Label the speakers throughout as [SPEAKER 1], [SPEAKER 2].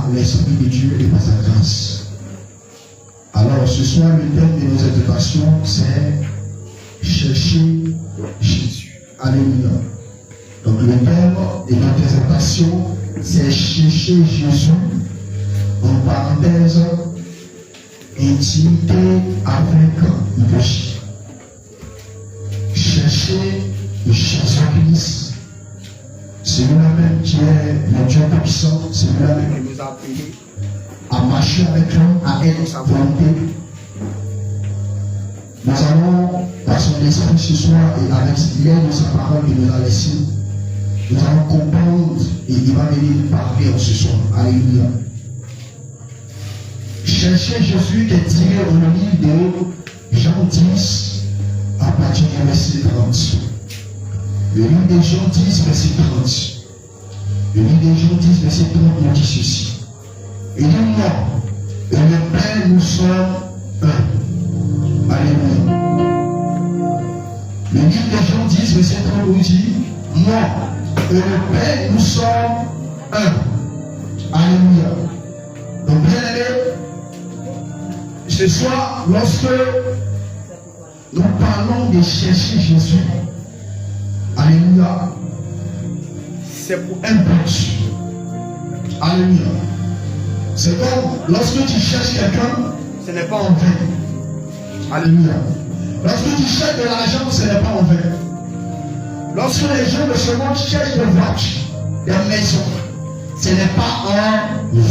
[SPEAKER 1] par l'Esprit de Dieu et par sa grâce. Alors ce soir, le thème de nos exhortations, c'est chercher Jésus. Alléluia. Donc le thème de notre exhortation, c'est chercher Jésus, en parenthèse, intimité avec Dieu. Chercher Jésus-Christ, celui-là même qui est le Dieu puissant, celui-là même qui nous a appelés à marcher avec lui, à être sa volonté. Nous allons, par son esprit ce soir et avec l'aide de sa parole qu'il nous a laissé, nous allons comprendre et il va venir nous parler en ce soir. Alléluia. Chercher Jésus qui est tiré dans le livre de Jean 10 à partir du verset 30. Le livre de Jean 10, verset 30. Le livre de Jean 10, verset 30 nous dit ceci. Il dit moi et le Père nous sommes un. Alléluia. Le livre de Jean 10, verset 30 nous dit moi et le Père nous sommes un. Alléluia. Donc bien aimé, ce soir, lorsque nous parlons de chercher Jésus, alléluia, c'est pour un but. Alléluia. C'est comme lorsque tu cherches quelqu'un, ce n'est pas en vain. Alléluia. Lorsque tu cherches de l'argent, ce n'est pas en vain. Lorsque les gens de ce monde cherchent des voitures, des maisons, ce n'est pas en vain.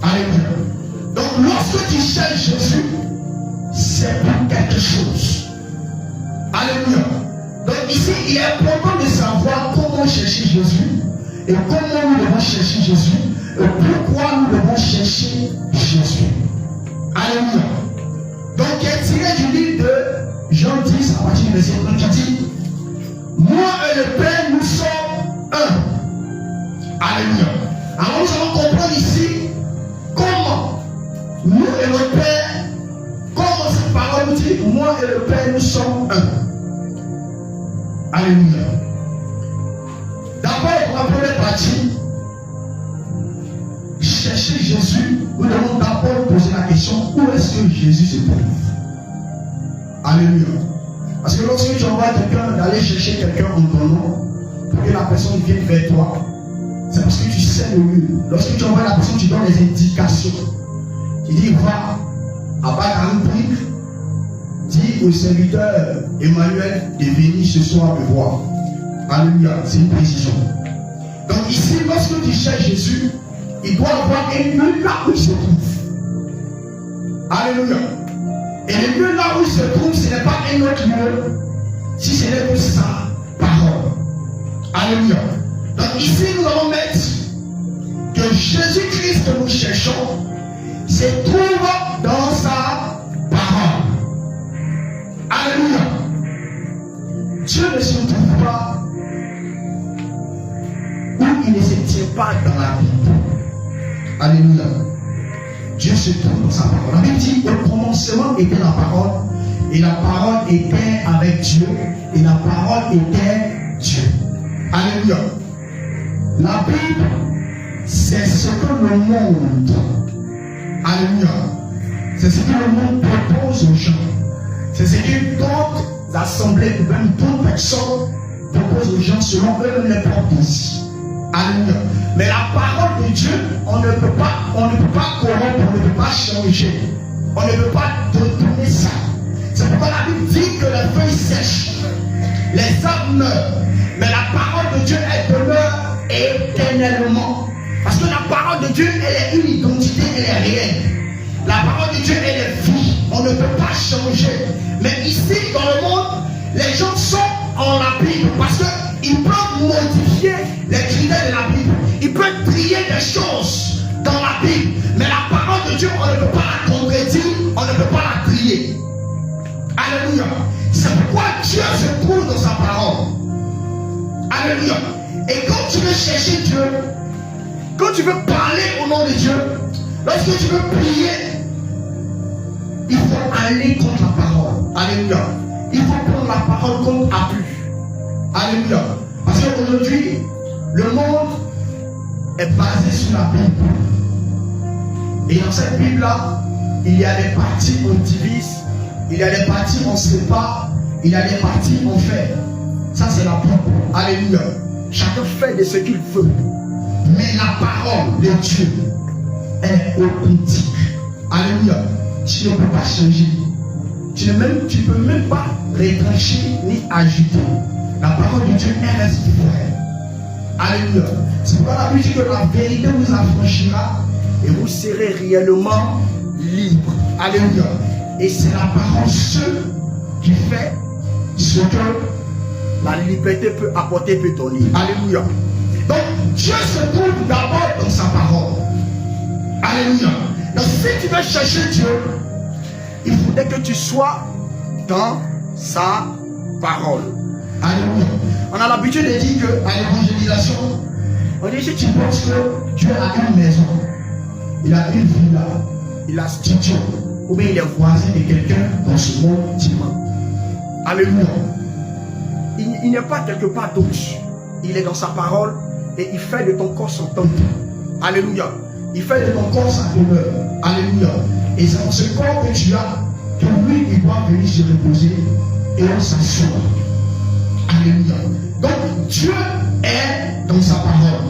[SPEAKER 1] Alléluia. Donc lorsque tu cherches Jésus, c'est pour quelque chose. Alléluia. Donc ici, il est important de savoir comment chercher Jésus et comment nous devons chercher Jésus et pourquoi nous devons chercher Jésus. Alléluia. Donc il est tiré du livre de Jean 10 à partir du verset 30 qui dit moi et le Père nous sommes un. Alléluia. Alors nous allons comprendre ici comment nous et le Père, comment cette parole nous dit moi et le Père nous sommes un. Alléluia. D'abord, pour la première partie, chercher Jésus, nous devons d'abord poser la question où est-ce que Jésus se trouve. Alléluia. Parce que lorsque tu envoies quelqu'un d'aller chercher quelqu'un en ton nom, pour que la personne vienne vers toi, c'est parce que tu sais le lieu. Lorsque tu envoies la personne, tu donnes des indications. Tu dis va à Bagaroubrique, dis au serviteur Emmanuel de venir ce soir me voir. Alléluia, c'est une précision. Donc ici, lorsque tu cherches Jésus, il doit avoir un lieu là où il se trouve. Alléluia. Et le lieu là où il se trouve, ce n'est pas un autre lieu, si ce n'est que sa parole. Alléluia. Donc ici, nous allons mettre que Jésus-Christ que nous cherchons se trouve dans sa parole. Alléluia. Dieu ne se trouve pas où il ne se tient pas dans la Bible. Alléluia. Dieu se trouve dans sa parole. La Bible dit au commencement était la parole, et la parole était avec Dieu, et la parole était Dieu. Alléluia. La Bible, c'est ce que le monde, alléluia, c'est ce que le monde propose aux gens. C'est ce que d'autres assemblées, même d'autres personnes proposent aux gens selon eux-mêmes les propres désirs. Alléluia. Mais la parole de Dieu, on ne peut pas corrompre, on ne peut pas changer. On ne peut pas détourner ça. C'est pourquoi la Bible dit que les feuilles sèchent, les arbres meurent. Mais la parole de Dieu, elle demeure éternellement. Parce que la parole de Dieu, elle est une identité, elle est réelle. La parole de Dieu, elle est vie. On ne peut pas changer. Mais ici, dans le monde, les gens sont en la Bible parce qu'ils peuvent modifier les critères de la Bible. Ils peuvent trier des choses dans la Bible. Mais la parole de Dieu, on ne peut pas la contredire, on ne peut pas la trier. Alléluia. C'est pourquoi Dieu se trouve dans sa parole. Alléluia. Et quand tu veux chercher Dieu, quand tu veux parler au nom de Dieu, lorsque tu veux prier, il faut aller contre la parole. Alléluia. Il faut prendre la parole comme appui. Alléluia. Parce qu'aujourd'hui, le monde est basé sur la Bible. Et dans cette Bible-là, il y a des parties on divise, il y a des parties on sépare, il y a des parties on fait. Ça c'est la Bible. Alléluia. Chacun fait de ce qu'il veut. Mais la parole de Dieu est authentique. Alléluia. Tu ne peux pas changer. Tu ne peux même pas retrancher ni ajouter. La parole de Dieu est reste vraie. Alléluia. C'est pourquoi la Bible dit que la vérité vous affranchira et vous serez réellement libre. Alléluia. Et c'est la parole seule qui fait ce que la liberté peut apporter, peut donner. Alléluia. Donc Dieu se trouve d'abord dans sa parole. Alléluia. Donc si tu veux chercher Dieu, il faudrait que tu sois dans sa parole. Alléluia. On a l'habitude de dire qu'à l'évangélisation, on dit si tu penses que Dieu a une maison, il a une villa, il a un studio, ou bien il est voisin de quelqu'un dans ce monde dimanche. Alléluia. Il n'est pas quelque part d'autre. Il est dans sa parole et il fait de ton corps son temple. Alléluia. Il fait de ton corps sa demeure. Alléluia. Et c'est dans ce corps que tu as que lui, il doit venir se reposer et on s'assoit. Alléluia. Donc Dieu est dans sa parole.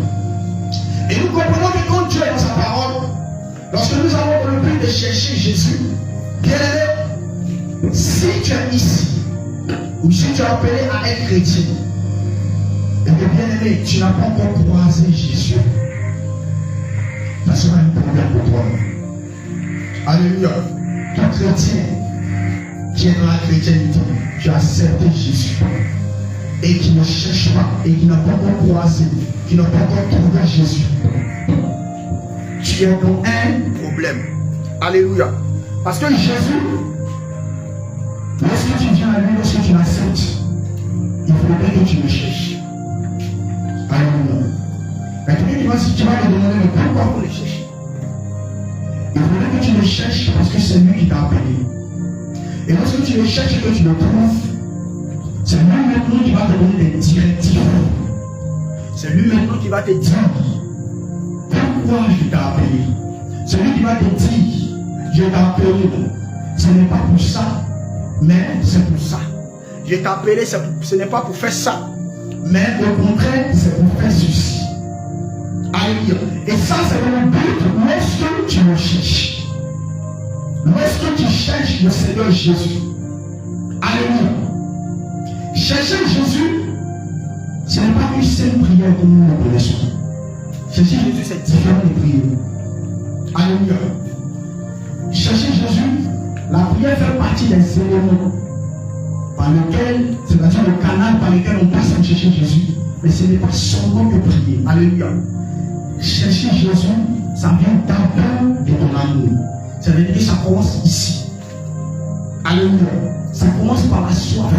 [SPEAKER 1] Et nous comprenons que quand Dieu est dans sa parole, lorsque nous avons le but de chercher Jésus, bien aimé, si tu es ici, ou si tu es appelé à être chrétien, et que bien aimé, tu n'as pas encore croisé Jésus, ça sera un problème pour toi. Alléluia. Tout chrétien qui est dans la chrétienté, qui a accepté Jésus et qui ne cherche pas et qui n'a pas encore croisé, qui n'a pas encore trouvé Jésus, tu es dans un problème. Alléluia. Parce que Jésus, lorsque tu viens à lui, lorsque tu l'acceptes, il faudrait que tu le cherches. Alléluia. Maintenant, si tu vas te demander le pourquoi pour le chercher, il faudrait que tu le cherches parce que c'est lui qui t'a appelé. Et lorsque tu le cherches et que tu le trouves, c'est lui maintenant qui va te donner des directives. C'est lui maintenant qui va te dire pourquoi je t'ai appelé. C'est lui qui va te dire je t'ai appelé. Ce n'est pas pour ça, mais c'est pour ça. Je t'ai appelé, ce n'est pas pour faire ça, mais au contraire, c'est pour faire ceci. Alléluia. Et ça, c'est le but lorsque tu le cherches. Lorsque tu cherches le Seigneur Jésus. Alléluia. Chercher Jésus, ce n'est pas une seule prière que nous le connaissons. Chercher Jésus, c'est différent des prières. Alléluia. Chercher Jésus, la prière fait partie des éléments par lesquels, c'est-à-dire le canal par lequel on passe à chercher Jésus. Mais ce n'est pas seulement que prier. Alléluia. Chercher Jésus, ça vient d'abord de ton amour. Ça veut dire que ça commence ici. Alléluia. Ça commence par la soif.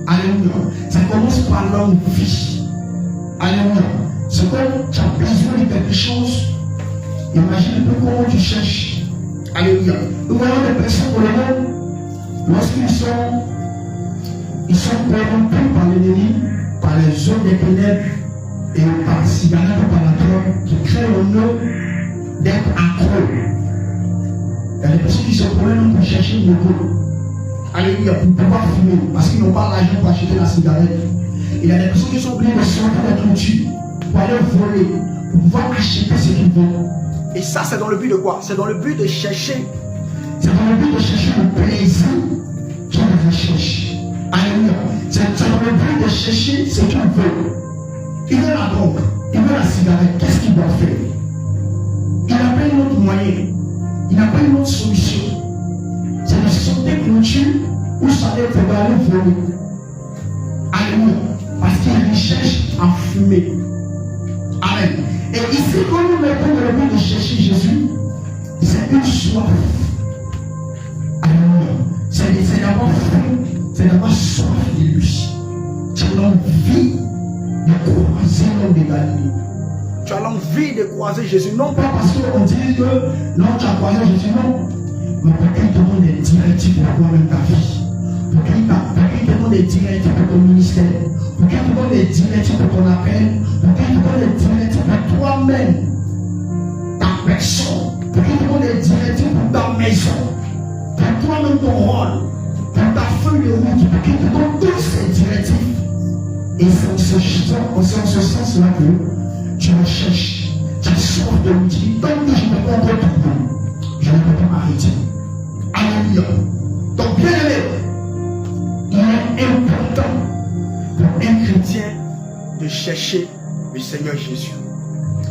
[SPEAKER 1] Alléluia. Ça commence par l'envie. Alléluia. C'est comme tu as besoin de quelque chose. Imagine un peu comment tu cherches. Alléluia. Nous voyons des personnes pour le monde, lorsqu'ils sont corrompus par l'ennemi, par les eaux des ténèbres et par la cigarette ou par la drogue, qui créent en eux d'être accros. Il y a des personnes qui se prennent pour chercher le goût. Alléluia, pour pouvoir fumer, parce qu'ils n'ont pas l'argent pour acheter la cigarette. Il y a des personnes qui sont obligées de sortir de la clôture pour aller voler, pour pouvoir acheter ce qu'ils veulent. Et ça, c'est dans le but de quoi? C'est dans le but de chercher. C'est dans le but de chercher le plaisir qu'il recherche. Alléluia. C'est dans le but de chercher ce qu'il veut. Il veut la drogue, il veut la cigarette. Qu'est-ce qu'il doit faire? Il n'a pas une autre moyen. Il n'a pas une autre solution. C'est de sauter clôture ou s'aller pour aller voler. Alléluia. Parce qu'il recherche à fumer. Amen. Et ici, quand nous mettons le but de chercher Jésus, c'est une soif. Alléluia. C'est d'avoir faim, c'est d'avoir soif de lui. Tu as l'envie de croiser l'homme de Galilée. Tu as l'envie de croiser Jésus. Non pas parce qu'on dit que non, tu as croisé Jésus, non. Mais pour qu'il te donne des directives pour toi-même ta vie. Pour qu'il te donne des directives pour ton ministère. Pour qu'il te donne des directives pour ton appel. Pour qu'il te donne des directives pour toi-même. Ta personne. Pour qu'il te les directives pour ta maison, pour toi-même ton rôle, pour ta feuille de route, pour qu'il te donne toutes ces directives. Et c'est en ce sens-là que tu recherches, tu as soif de l'outil. Tant que je ne peux pas trouver, je ne peux pas m'arrêter. Alléluia. Donc, bien aimé, il est important pour un chrétien de chercher le Seigneur Jésus.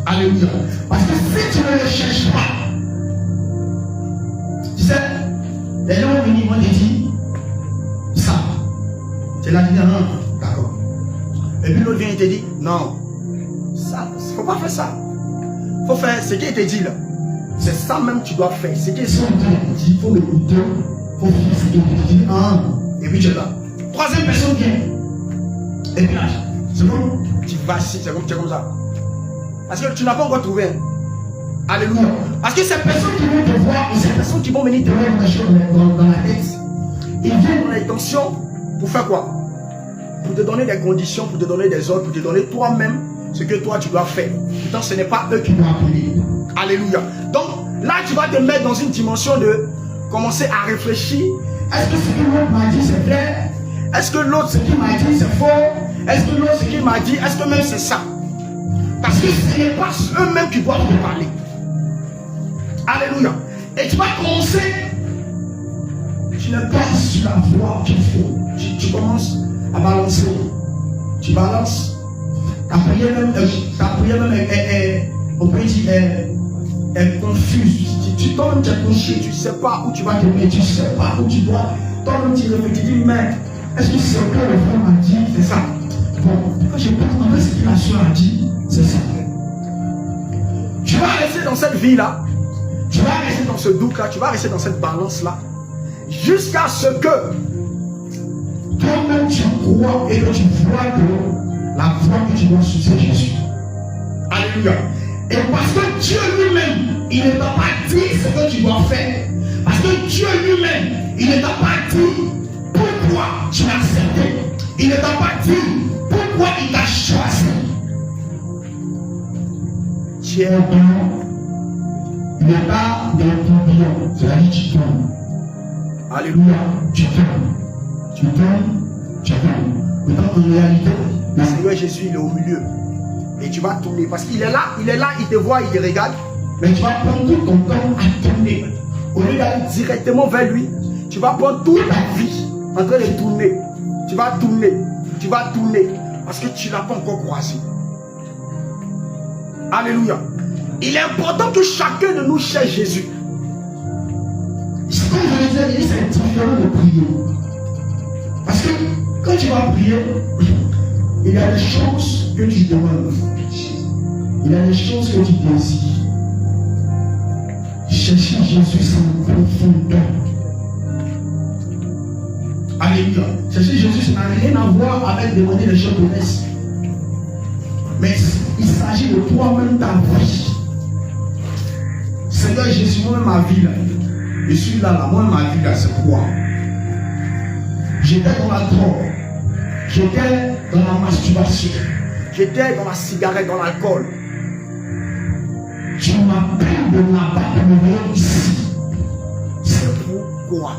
[SPEAKER 1] Alléluia. Parce que si tu ne le cherches pas, tu sais, les gens vont venir, vont te dire ça. Tu l'as dit, non, d'accord. Et puis l'autre vient et te dit, non, ça, il ne faut pas faire ça. Il faut faire ce qu'il te dit là. C'est ça même que tu dois faire. Ce qu'ils sont dit, il faut l'écouter, il faut faire ce qu'il te dit. Et puis tu es là. Troisième personne vient. Et puis là, c'est bon, tu vacilles, c'est comme ça. Parce que tu n'as pas encore trouvé. Alléluia. Parce que ces personnes qui vont te voir, et ces personnes qui vont venir te mettre dans la tête, ils viennent dans l'intention pour faire quoi? Pour te donner des conditions, pour te donner des ordres, pour te donner toi-même ce que toi tu dois faire. Pourtant, ce n'est pas eux qui doivent appeler. Alléluia. Donc, là, tu vas te mettre dans une dimension de commencer à réfléchir. Est-ce que ce que l'autre m'a dit, c'est vrai? Est-ce que l'autre, ce qu'il m'a dit, c'est faux? Est-ce que l'autre, ce qu'il m'a dit, est-ce que même c'est ça? Parce que ce n'est pas eux-mêmes qui doivent te parler. Alléluia. Et tu vas commencer. Tu n'es pas sur la voie qu'il faut. Tu commences à balancer. Tu balances. Ta prière même on peut dire, est confuse. Tu tombes, tu es couché, tu ne sais pas où tu vas te mettre, tu ne sais pas où tu dois. Toi-même, tu réfléchis, tu dis, mais est-ce que c'est ce que le frère m'a dit? C'est ça. Bon, quand je pense en fait ce que la soeur a dit, c'est ça. Tu vas rester dans cette vie-là, tu vas rester dans ce doute-là, tu vas rester dans cette balance-là, jusqu'à ce que toi-même tu crois et que tu vois que la voie que tu dois suivre, c'est Jésus. Alléluia. Et parce que Dieu lui-même, il ne t'a pas dit ce que tu dois faire. Parce que Dieu lui-même, il ne t'a pas dit pourquoi tu l'as accepté. Il ne t'a pas dit pourquoi il t'a choisi. Tu es dans l'état de tourbillon, c'est-à-dire tu tombes. Alléluia, tu tombes. Tu tombes, tu tombes. Maintenant, en réalité, le Seigneur Jésus, il est au milieu. Et tu vas tourner. Parce qu'il est là, il te voit, il te regarde. Mais tu vas prendre tout ton temps à tourner. Au lieu d'aller directement vers lui, tu vas prendre toute ta vie en train de tourner. Tu vas tourner. Tu vas tourner. Parce que tu ne l'as pas encore croisé. Alléluia. Il est important que chacun de nous cherche Jésus. Comme je le disais, c'est différent de prier. Parce que quand tu vas prier, il y a des choses que tu demandes. Il y a des choses que tu désires. Chercher Jésus sans profondeur. Alléluia. Chercher Jésus, ça n'a rien à voir avec demander les choses de l'Est. Mais il s'agit de toi-même, ta vie. Seigneur Jésus, moi-même ma vie là. Je suis là, moi ma vie là, c'est quoi? J'étais dans la drogue. J'étais dans la masturbation. J'étais dans la cigarette, dans l'alcool. Tu m'appelles de là-bas pour me venir ici. C'est pourquoi.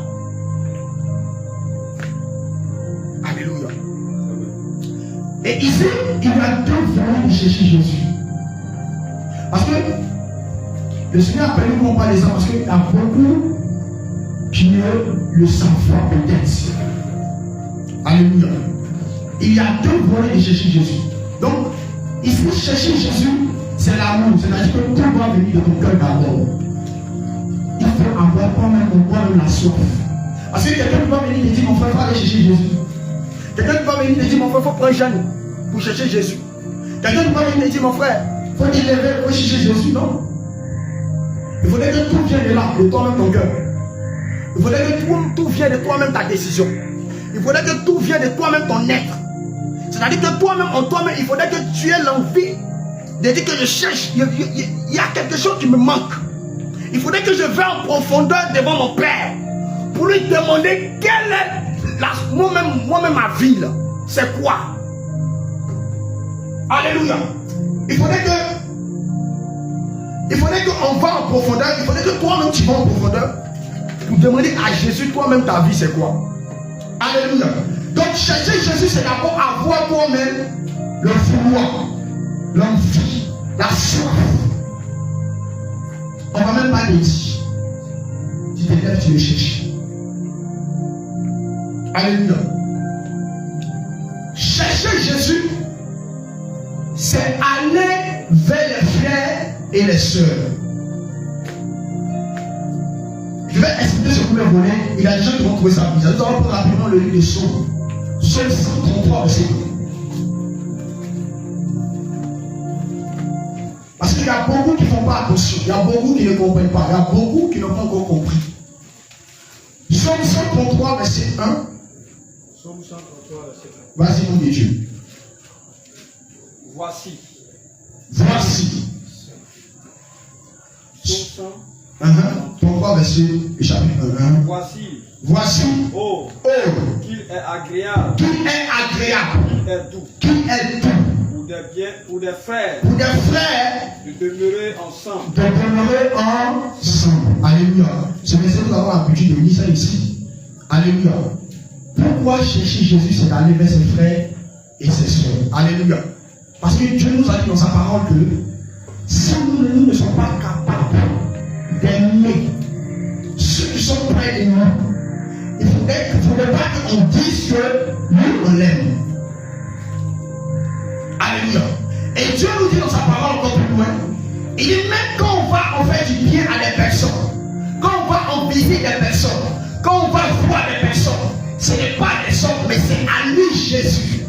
[SPEAKER 1] Alléluia. Et ici, il y a deux voies de chercher Jésus. Parce que le Seigneur a permis qu'on parle des gens parce qu'il y a beaucoup qui ne le savent pas peut-être. Alléluia. Il y a deux volets de chercher Jésus. Donc, ici, chercher Jésus, c'est l'amour. C'est-à-dire que tout doit venir de ton cœur d'abord. Il faut avoir toi-même la soif. Parce que quelqu'un qui va venir et dire, mon frère, il faut aller chercher Jésus. Quelqu'un qui va venir et dire, mon frère, il faut prendre jeûne pour chercher Jésus. Quelqu'un qui va venir et dire, mon frère, il faut t'élever pour chercher Jésus. Non. Il faudrait que tout vienne de là, de toi-même ton cœur. Il faudrait que tout vienne de toi-même ta décision. Il faudrait que tout vienne de toi-même ton être. C'est-à-dire que toi-même, en toi-même, il faudrait que tu aies l'envie de dire que je cherche. Il y a quelque chose qui me manque. Il faudrait que je vais en profondeur devant mon Père pour lui demander quelle est moi-même ma vie là. C'est quoi? Alléluia. Il faudrait Il fallait qu'on va en profondeur. Il fallait que toi-même tu vas en profondeur. Pour demander à Jésus, toi-même ta vie c'est quoi? Alléluia. Donc chercher Jésus, c'est d'abord avoir toi-même le vouloir, l'envie, la soif. On ne va même pas le dire. Tu te lèves, tu le cherches. Alléluia. Chercher Jésus, c'est aller vers les frères et les sœurs. Je vais expliquer ce que vous voulez. Il y a des gens qui vont trouver ça bizarre. Nous allons prendre rapidement le livre de Psaume. Psaume 133, verset 1. Parce qu'il y a beaucoup qui ne font pas attention. Il y a beaucoup qui ne comprennent pas. Il y a beaucoup qui n'ont pas encore compris. Psaume 133, verset 1.
[SPEAKER 2] Psaume 133, verset 1.
[SPEAKER 1] Vas-y, mon Dieu.
[SPEAKER 2] Voici.
[SPEAKER 1] Voici.
[SPEAKER 2] Psaume
[SPEAKER 1] 33, verset chapitre 1.
[SPEAKER 2] Voici.
[SPEAKER 1] Voici.
[SPEAKER 2] Oh. Qu'il est agréable.
[SPEAKER 1] Qu'il est agréable.
[SPEAKER 2] Qu'il est doux.
[SPEAKER 1] Qu'il est doux.
[SPEAKER 2] Pour des frères.
[SPEAKER 1] Pour des frères.
[SPEAKER 2] De demeurer ensemble.
[SPEAKER 1] De demeurer ensemble. Alléluia. Ce verset, nous avons l'habitude de lire ça ici. Alléluia. Pourquoi chercher Jésus, c'est d'aller vers ses frères et ses soeurs. Alléluia. Parce que Dieu nous a dit dans sa parole que si nous ne sommes pas capables d'aimer ceux qui sont près de nous, il ne faudrait pas qu'on dise que nous, on l'aime. Alléluia. Et Dieu nous dit dans sa parole encore plus loin, il dit même quand on va en faire du bien à des personnes, quand on va en visiter des personnes, quand on va voir des personnes, ce n'est pas des hommes, mais c'est à lui Jésus.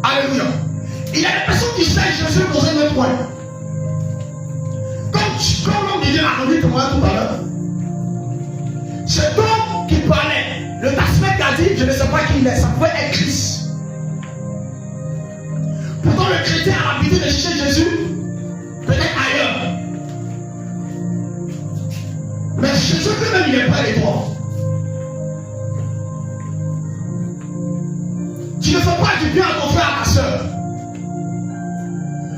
[SPEAKER 1] Alléluia. Il y a des personnes qui cherchent Jésus dans un autre point. Comme l'homme de Dieu l'a rendu tout à l'heure. Cet homme qui parlait, le tasmèque a dit, je ne sais pas qui il est, ça pouvait être Christ. Pourtant le chrétien a l'habitude de chercher Jésus, peut-être ailleurs. Mais Jésus lui-même, il est près de toi. Tu ne fais pas du bien à ton frère, à ta soeur.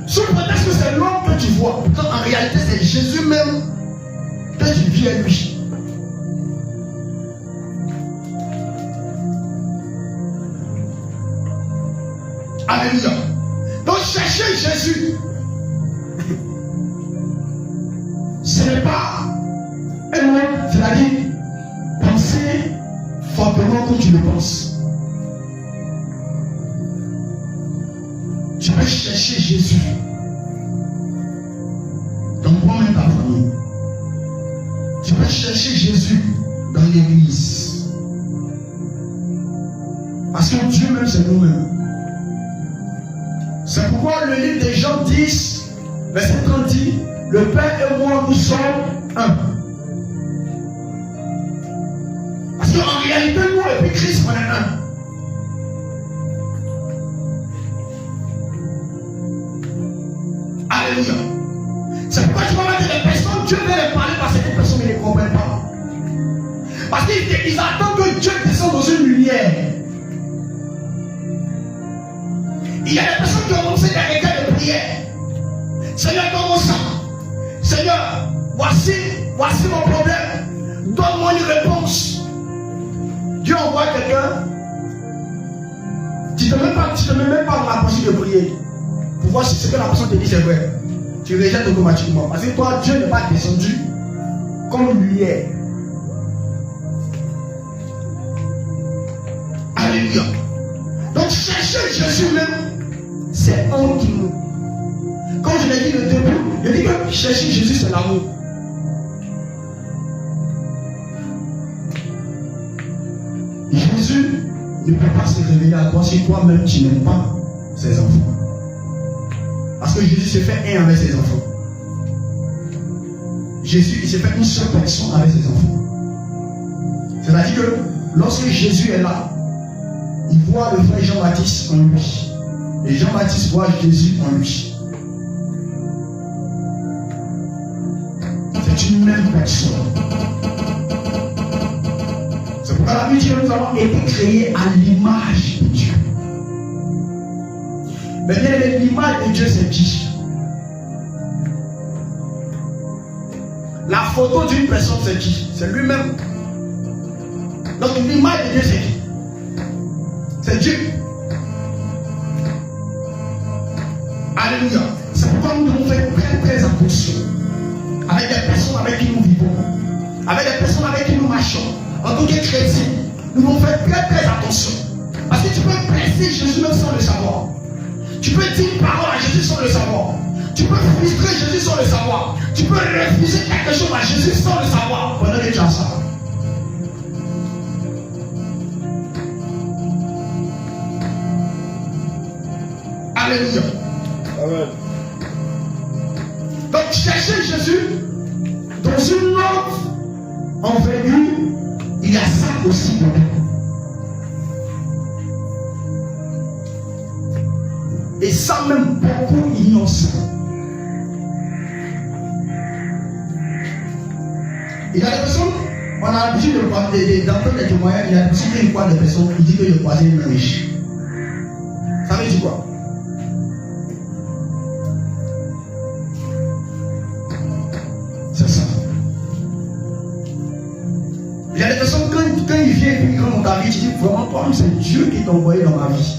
[SPEAKER 1] Sous prétexte que c'est l'homme que tu vois. Pourtant, en réalité, c'est Jésus même que tu vis à lui. Alléluia. Donc, chercher Jésus, ce n'est pas un mot, c'est-à-dire penser fortement comme tu le penses. Tu peux chercher Jésus dans toi-même ta famille. Tu peux chercher Jésus dans l'église. Parce que Dieu même c'est nous-mêmes. C'est pourquoi le livre des Jean 10, verset 30 dit, le Père et moi nous sommes un. Parce qu'en réalité nous et puis Christ on est un. Alléluia. C'est pourquoi tu vas voir des personnes, Dieu veut les parler parce que les personnes ne les comprennent pas. Parce qu'ils attendent que Dieu descende dans une lumière. Il y a des personnes qui ont commencé des requêtes de prière. Seigneur, donne-moi ça. Seigneur, voici mon problème. Donne-moi une réponse. Dieu envoie quelqu'un. Tu ne te mets même pas dans la possibilité de prier. Pour voir si ce que la personne te dit c'est vrai. Tu rejettes automatiquement. Parce que toi, Dieu n'est pas descendu comme lumière. Alléluia. Donc chercher Jésus même, c'est entre nous. Comme je l'ai dit le début, je dis que chercher Jésus c'est l'amour. Jésus ne peut pas se révéler à toi si toi-même tu n'aimes pas ses enfants. Parce que Jésus s'est fait un avec ses enfants. Jésus, il s'est fait une seule personne avec ses enfants. C'est-à-dire que lorsque Jésus est là, il voit le frère Jean-Baptiste en lui. Et Jean-Baptiste voit Jésus en lui. C'est une même personne. C'est pourquoi la Bible dit que nous avons été créés à l'image de Dieu. Mais bien aimé, l'image de Dieu, c'est qui? La photo d'une personne, c'est qui? C'est lui-même. Donc l'image de Dieu, c'est qui? C'est Dieu. Alléluia. C'est pourquoi nous devons faire très attention avec des personnes avec qui nous vivons, avec des personnes avec qui nous marchons. En tant que chrétiens, nous devons faire très attention. Parce que tu peux blesser Jésus même sans le savoir. Tu peux dire une parole à Jésus sans le savoir. Tu peux frustrer Jésus sans le savoir. Tu peux refuser quelque chose à Jésus sans le savoir. Pendant que tu as ça. Alléluia.
[SPEAKER 2] Amen.
[SPEAKER 1] Donc chercher Jésus dans une autre envergure, il y a ça aussi dedans. Et ça même beaucoup ignorent ça. Il y a des personnes, on a l'habitude d'entendre des témoignages, il y a des personnes qui croient des personnes qui disent que le croisé est riche. Ça veut dire quoi? C'est ça. Il y a des personnes, quand il vient et puis il rentre dans ta vie, tu dis vraiment, toi, c'est Dieu qui t'a envoyé dans ma vie.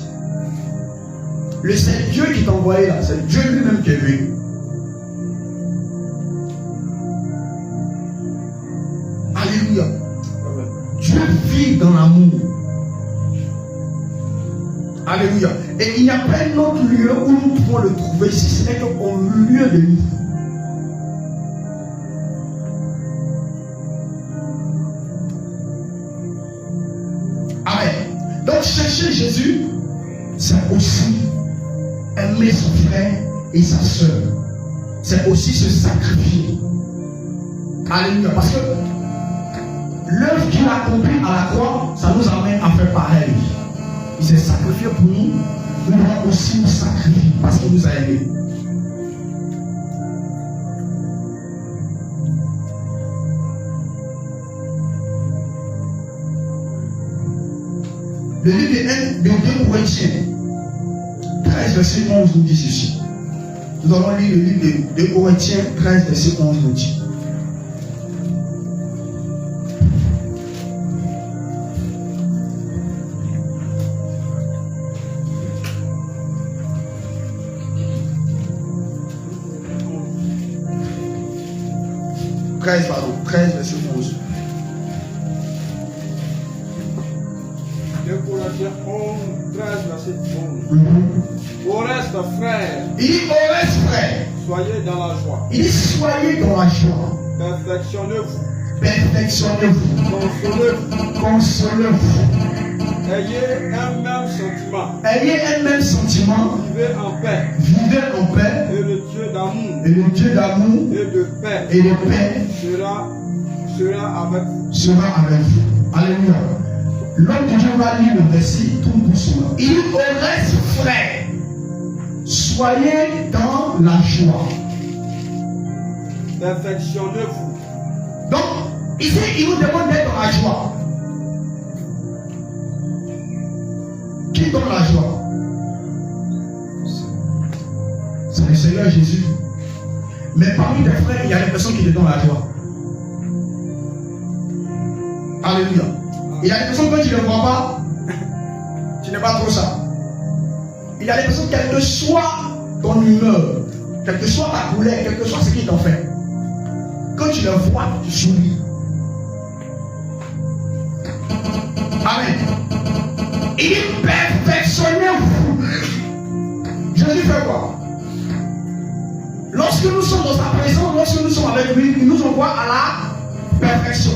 [SPEAKER 1] C'est Dieu qui t'a envoyé là, c'est Dieu lui-même qui est venu. Alléluia.
[SPEAKER 2] Amen.
[SPEAKER 1] Dieu vit dans l'amour. Alléluia. Et il n'y a pas un autre lieu où nous pouvons le trouver si ce n'est qu'au milieu de nous. Amen. Donc chercher Jésus, c'est aussi aimer son frère et sa soeur. C'est aussi se sacrifier. Alléluia. Parce que l'œuvre qu'il a accomplie à la croix, ça nous amène à faire pareil. Il s'est sacrifié pour nous. Nous devons aussi nous sacrifier parce qu'il nous a aimés. Le livre de 2 Corinthiens 13, verset 11 nous dit ceci. Nous allons lire le livre de 2 Corinthiens 13, verset 11 nous dit. Pardon, 13, verset 11.
[SPEAKER 2] 2 Corinthiens 11, 13, verset 11.
[SPEAKER 1] Mm-hmm.
[SPEAKER 2] Au reste, frères,
[SPEAKER 1] Il dit au reste, frère.
[SPEAKER 2] soyez dans la joie.
[SPEAKER 1] Il dit soyez dans la joie.
[SPEAKER 2] Perfectionnez-vous.
[SPEAKER 1] Perfectionnez-vous.
[SPEAKER 2] Consolez-vous.
[SPEAKER 1] Consolez-vous.
[SPEAKER 2] Ayez un même sentiment.
[SPEAKER 1] Ayez un même sentiment.
[SPEAKER 2] Vivez en paix.
[SPEAKER 1] Vivez en paix.
[SPEAKER 2] Et le Dieu d'amour
[SPEAKER 1] Et le Dieu d'amour
[SPEAKER 2] et de paix
[SPEAKER 1] et de paix
[SPEAKER 2] sera avec vous.
[SPEAKER 1] sera avec vous. Alléluia. L'homme de Dieu va lire le verset tout doucement. Il dit au reste, frère, soyez dans la joie.
[SPEAKER 2] Perfectionnez-vous.
[SPEAKER 1] Donc, ici, il nous demande d'être dans la joie. Qui donne la joie? C'est le Seigneur Jésus. Mais parmi tes frères, il y a des personnes qui te donnent la joie. Alléluia. Il y a des personnes que tu ne vois pas, tu n'es pas trop ça. Il y a des personnes, quelle que soit ton humeur, quelle que soit ta couleur, quel que soit ce qu'ils t'ont fait, quand tu les vois, tu souris. Amen. Il dit perfectionnez-vous. Jésus fait quoi? Lorsque nous sommes dans sa présence, lorsque nous sommes avec lui, il nous envoie à la perfection.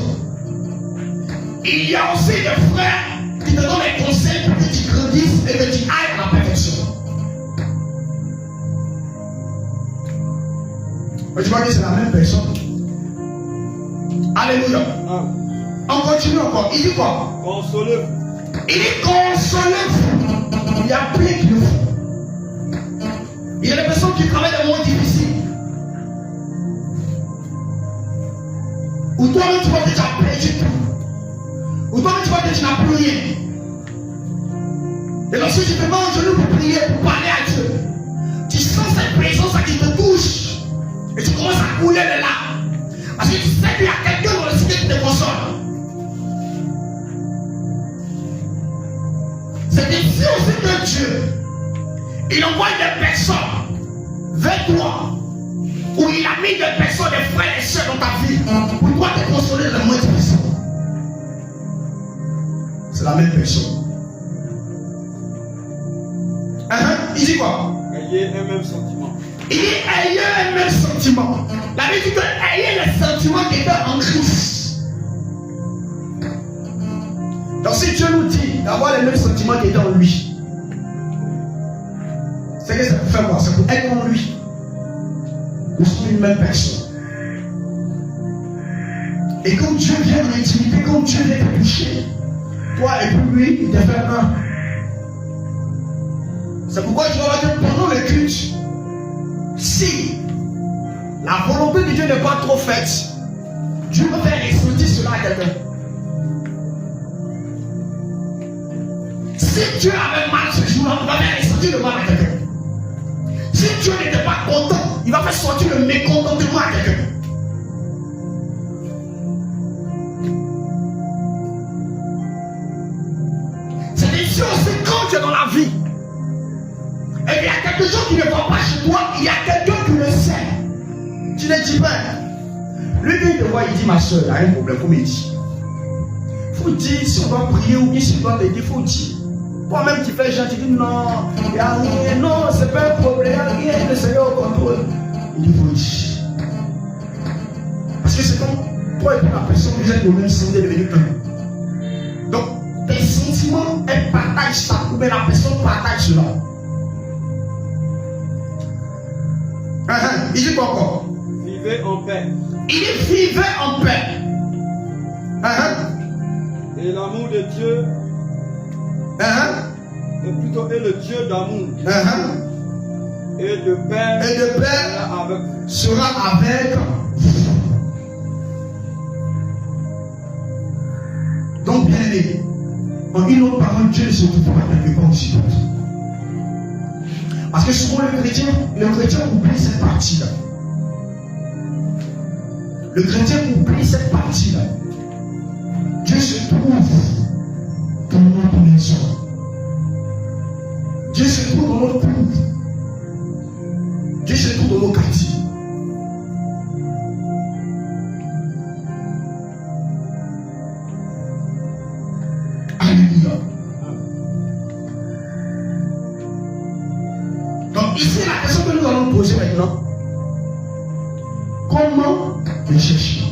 [SPEAKER 1] Il y a aussi des frères qui te donnent des conseils pour que tu grandisses et que tu ailles à la perfection. Mais tu vois que c'est la même personne. Alléluia. On continue encore. Il dit quoi?
[SPEAKER 2] Consolez-vous.
[SPEAKER 1] Il dit consolez-vous. Il y a plein qui le font. Il y a des personnes qui travaillent des moments difficiles. Ou toi-même tu vois que tu as perdu tout. Ou toi-même tu vois que tu n'as plus rien. Et lorsque tu te mets en genou pour prier, pour parler à Dieu, envoie des personnes vers toi, où il a mis des personnes, des frères et sœurs dans ta vie, pour toi te consoler le moins de personnes. C'est la même personne. Il dit quoi?
[SPEAKER 2] Ayez un même sentiment.
[SPEAKER 1] Il dit ayez un même sentiment. La Bible dit que ayez le sentiment qui était en Christ. Donc si Dieu nous dit d'avoir les mêmes sentiments qui étaient en lui, c'est que ça peut faire quoi? Ça peut être en lui. Nous sommes une même personne. Et quand Dieu vient dans l'intimité, quand Dieu vient te toucher, toi et puis lui, il te fait un. C'est pourquoi je dois dire pendant le culte, si la volonté de Dieu n'est pas trop faite, Dieu va faire ressentir cela à quelqu'un. Si Dieu avait mal ce jour-là, il va faire ressentir le mal à quelqu'un. Si Dieu n'était pas content, il va faire sortir le mécontentement à quelqu'un. C'est des choses quand tu es dans la vie. Et il y a quelque chose qui ne va pas chez toi, il y a quelqu'un qui le sait. Tu ne dis pas. Lui qui te voit, il dit ma soeur, il y a un problème, il faut me dire. Il faut dire, si on doit prier ou bien si on doit t'aider, il faut dire. Toi-même tu fais genre, tu dis non, il n'y a rien, non, c'est pas un problème, il n'y a rien, le Seigneur au contrôle. Il dit, il faut dire. Parce que c'est comme toi et la personne, vous êtes au même sens de devenir un. Donc, tes sentiments, elles partagent ça, ou bien la personne partage cela. Il dit quoi encore?
[SPEAKER 2] Vivez en paix.
[SPEAKER 1] Il dit vivez en paix.
[SPEAKER 2] Et l'amour de Dieu est plutôt le Dieu d'amour et de paix,
[SPEAKER 1] sera avec vous. Donc bien aimé, en une autre parole, Dieu ne se trouve pas quelque part aussi d'autre. Parce que souvent le chrétien oublie cette partie-là. Le chrétien oublie cette partie-là. Dieu se trouve dans notre maison. Dieu se trouve dans notre couple. Dieu se trouve dans nos quartiers. Alléluia. Donc ici, la question que nous allons poser maintenant, comment le chercher?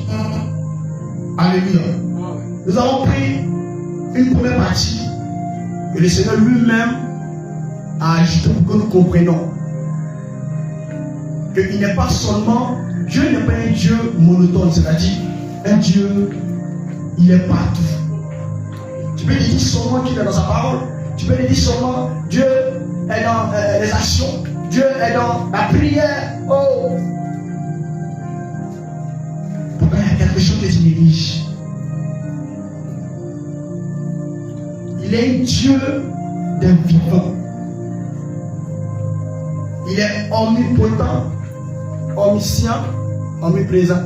[SPEAKER 1] Alléluia. Nous avons pris une première partie que le Seigneur lui-même a ajouté pour que nous comprenions qu'il n'est pas seulement, Dieu n'est pas un Dieu monotone, c'est-à-dire un Dieu, il est partout. Tu peux lui dire seulement qu'il est dans sa parole, tu peux lui dire seulement Dieu est dans les actions, Dieu est dans la prière. Oh! Pourquoi il y a quelque chose que tu négliges? Il est un Dieu d'un vivant. Il est omnipotent, omniscient, omniprésent.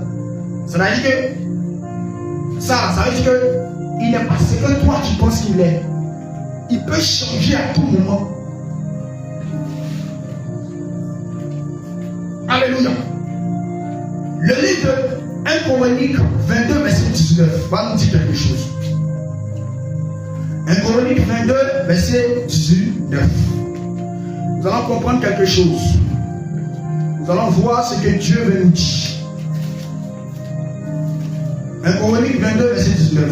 [SPEAKER 1] Ça veut dire que ça veut dire que il n'est pas ce que toi tu penses qu'il est. Il peut changer à tout moment. Alléluia. Le livre de 1 Chronique 22, verset 19 va nous dire quelque chose. 1 Chronique 22, verset 19. Nous allons comprendre quelque chose. Nous allons voir ce que Dieu veut nous dire. 1 Chronique 22, verset 19.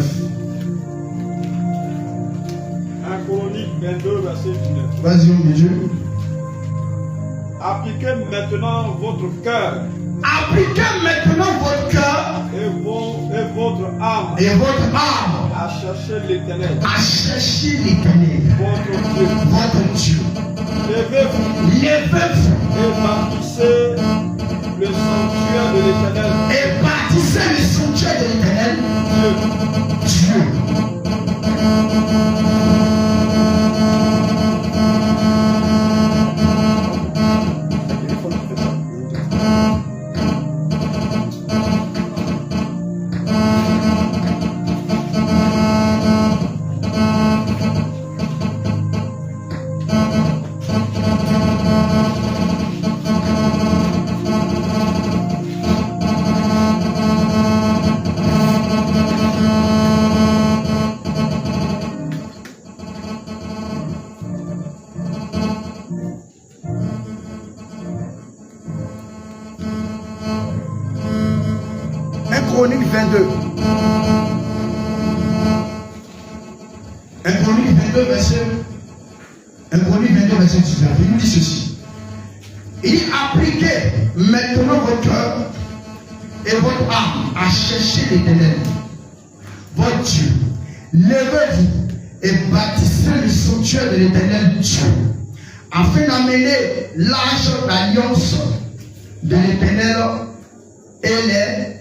[SPEAKER 2] 1 Chronique 22, verset 19.
[SPEAKER 1] Vas-y, mon Dieu.
[SPEAKER 2] Appliquez maintenant votre cœur.
[SPEAKER 1] Appliquez maintenant votre cœur
[SPEAKER 2] et votre âme.
[SPEAKER 1] Et votre âme.
[SPEAKER 2] À chercher l'Éternel.
[SPEAKER 1] À chercher l'Éternel.
[SPEAKER 2] Votre Dieu.
[SPEAKER 1] Votre Dieu.
[SPEAKER 2] Levez-vous.
[SPEAKER 1] Levez-vous.
[SPEAKER 2] Et bâtissez le sanctuaire de l'Éternel.
[SPEAKER 1] Et bâtissez le sanctuaire de l'Éternel. Dieu. Chronique 22. 1 Chronique 22, verset 19. Il nous dit ceci. Il dit, appliquez maintenant votre cœur et votre âme à chercher l'Éternel, votre Dieu. Levez-vous et bâtissez le sanctuaire de l'Éternel Dieu, afin d'amener l'arche d'alliance de l'Éternel et les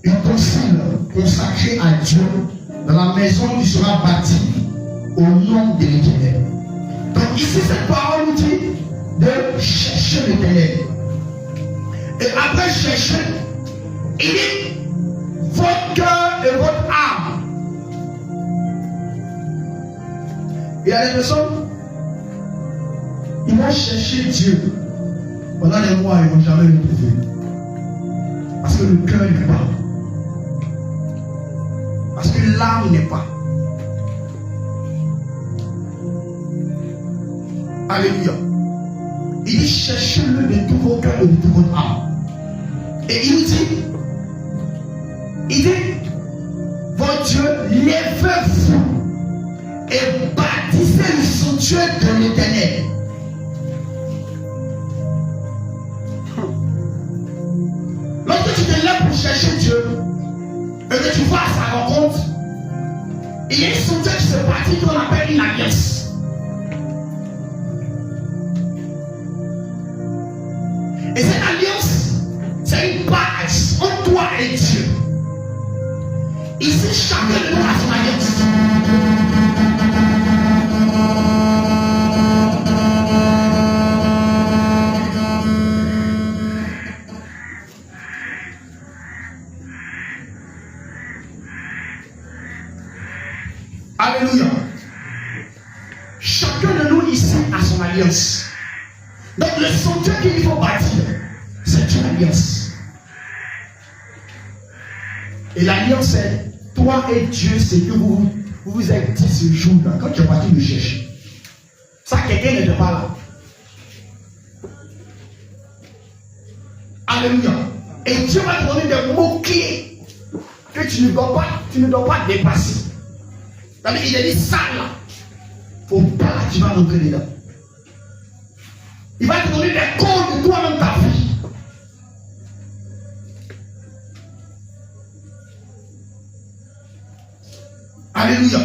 [SPEAKER 1] ustensiles consacrés à Dieu dans la maison qui sera bâtie au nom de l'Éternel. Donc ici, cette parole nous dit de chercher l'Éternel. Et après chercher, il dit votre cœur et votre âme. Il y a des personnes, ils vont chercher Dieu pendant des mois, ils ne vont jamais le trouver. Parce que le cœur n'est pas. Parce que l'âme n'est pas. Alléluia. Il dit cherchez-le de tout vos cœurs et de toute votre âme. Et il dit, votre Dieu, levez-vous et bâtissez le sanctuaire de l'Éternel. Lorsque tu te lèves pour chercher Dieu et que tu vas à sa rencontre, il y a un sanctuaire qui se bâtit qu'on appelle une alliance. Et cette alliance, c'est une base entre toi et Dieu. Ici, chacun de nous a son alliance. Alléluia. Chacun de nous ici a son alliance. Donc le sanctuaire qu'il faut bâtir, c'est une alliance. Et l'alliance, c'est toi et Dieu, c'est que vous vous êtes dit ce jour-là, quand tu es parti le chercher. Ça, quelqu'un n'était pas là. Alléluia. Et Dieu va te donner des mots-clés que tu ne dois pas dépasser. C'est-à-dire, il a dit ça là. Faut pas, tu vas rentrer dedans. Il va te donner des codes de toi-même ta vie. Alléluia.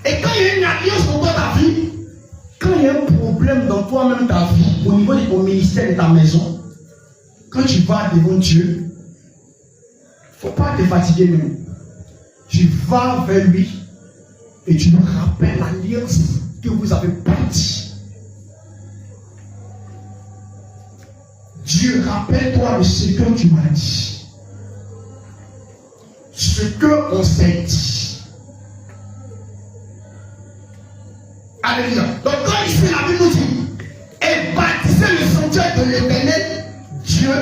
[SPEAKER 1] Et quand il y a une alliance dans ta vie, quand il y a un problème dans toi-même ta vie, au niveau de ton ministère de ta maison, quand tu vas devant Dieu, il ne faut pas te fatiguer même. Tu vas vers lui et tu nous rappelles l'alliance que vous avez bâtie. Dieu, rappelle-toi de ce que tu m'as dit. Ce qu'on s'est dit. Alléluia. Donc quand ici la Bible nous dit, et bâtissez le sanctuaire de l'Éternel, Dieu,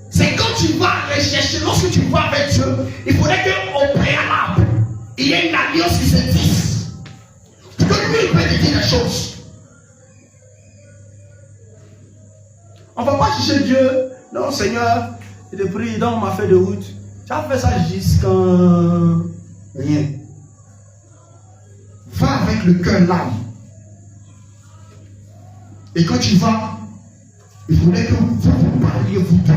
[SPEAKER 1] c'est quand tu vas rechercher, lorsque tu vas vers Dieu, il faudrait qu'au préalable, il y ait une alliance qui se tisse. Pour que lui, il peut te dire des choses. On ne va pas chercher Dieu. Non, Seigneur, je te prie dans ma feuille de route. Tu as fait ça jusqu'à rien. Va avec le cœur, l'âme. Et quand tu vas, il faudrait que vous parliez vous deux.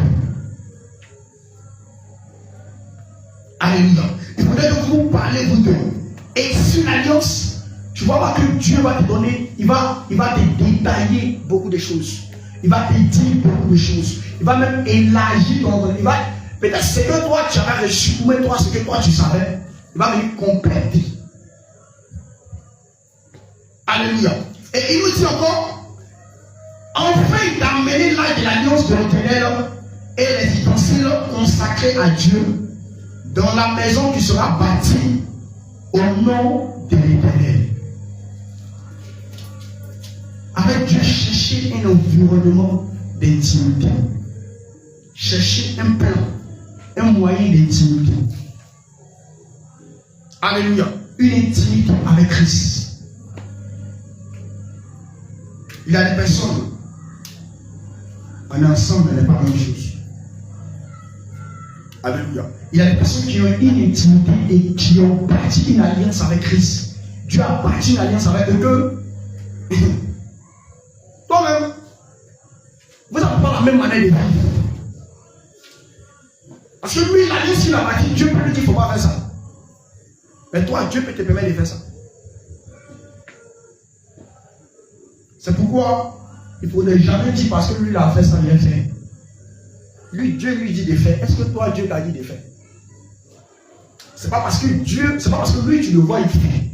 [SPEAKER 1] Alléluia. Il faudrait que vous parliez vous deux. Et sur l'alliance, tu vas voir que Dieu va te donner, il va te détailler beaucoup de choses. Il va te dire beaucoup de choses. Il va même élargir ton... Peut-être ce que toi tu as reçu, ou même toi ce que toi tu savais, il va venir compléter. Alléluia. Et il nous dit encore, enfin d'amener l'âge de l'alliance de l'Éternel et les ustensiles consacrés à Dieu dans la maison qui sera bâtie au nom de l'Éternel. Avec Dieu, chercher un environnement d'intimité. Chercher un plan, un moyen d'intimité. Alléluia. Une intimité avec Christ. Il y a des personnes, on est ensemble, mais n'est pas la même chose. Alléluia. Il y a des personnes qui ont une intimité et qui ont bâti une alliance avec Christ. Dieu a bâti une alliance avec eux. Toi-même, vous n'avez pas la même manière de vivre. Parce que lui, l'alliance qu'il a bâti, Dieu peut lui dire qu'il ne faut pas faire ça. Mais toi, Dieu peut te permettre de faire ça. C'est pourquoi il ne faudrait jamais dire parce que lui, il a fait ça, il a fait. Lui, Dieu lui dit de faire. Est-ce que toi, Dieu t'a dit de faire? C'est pas parce que Dieu, c'est pas parce que lui, tu le vois, il fait,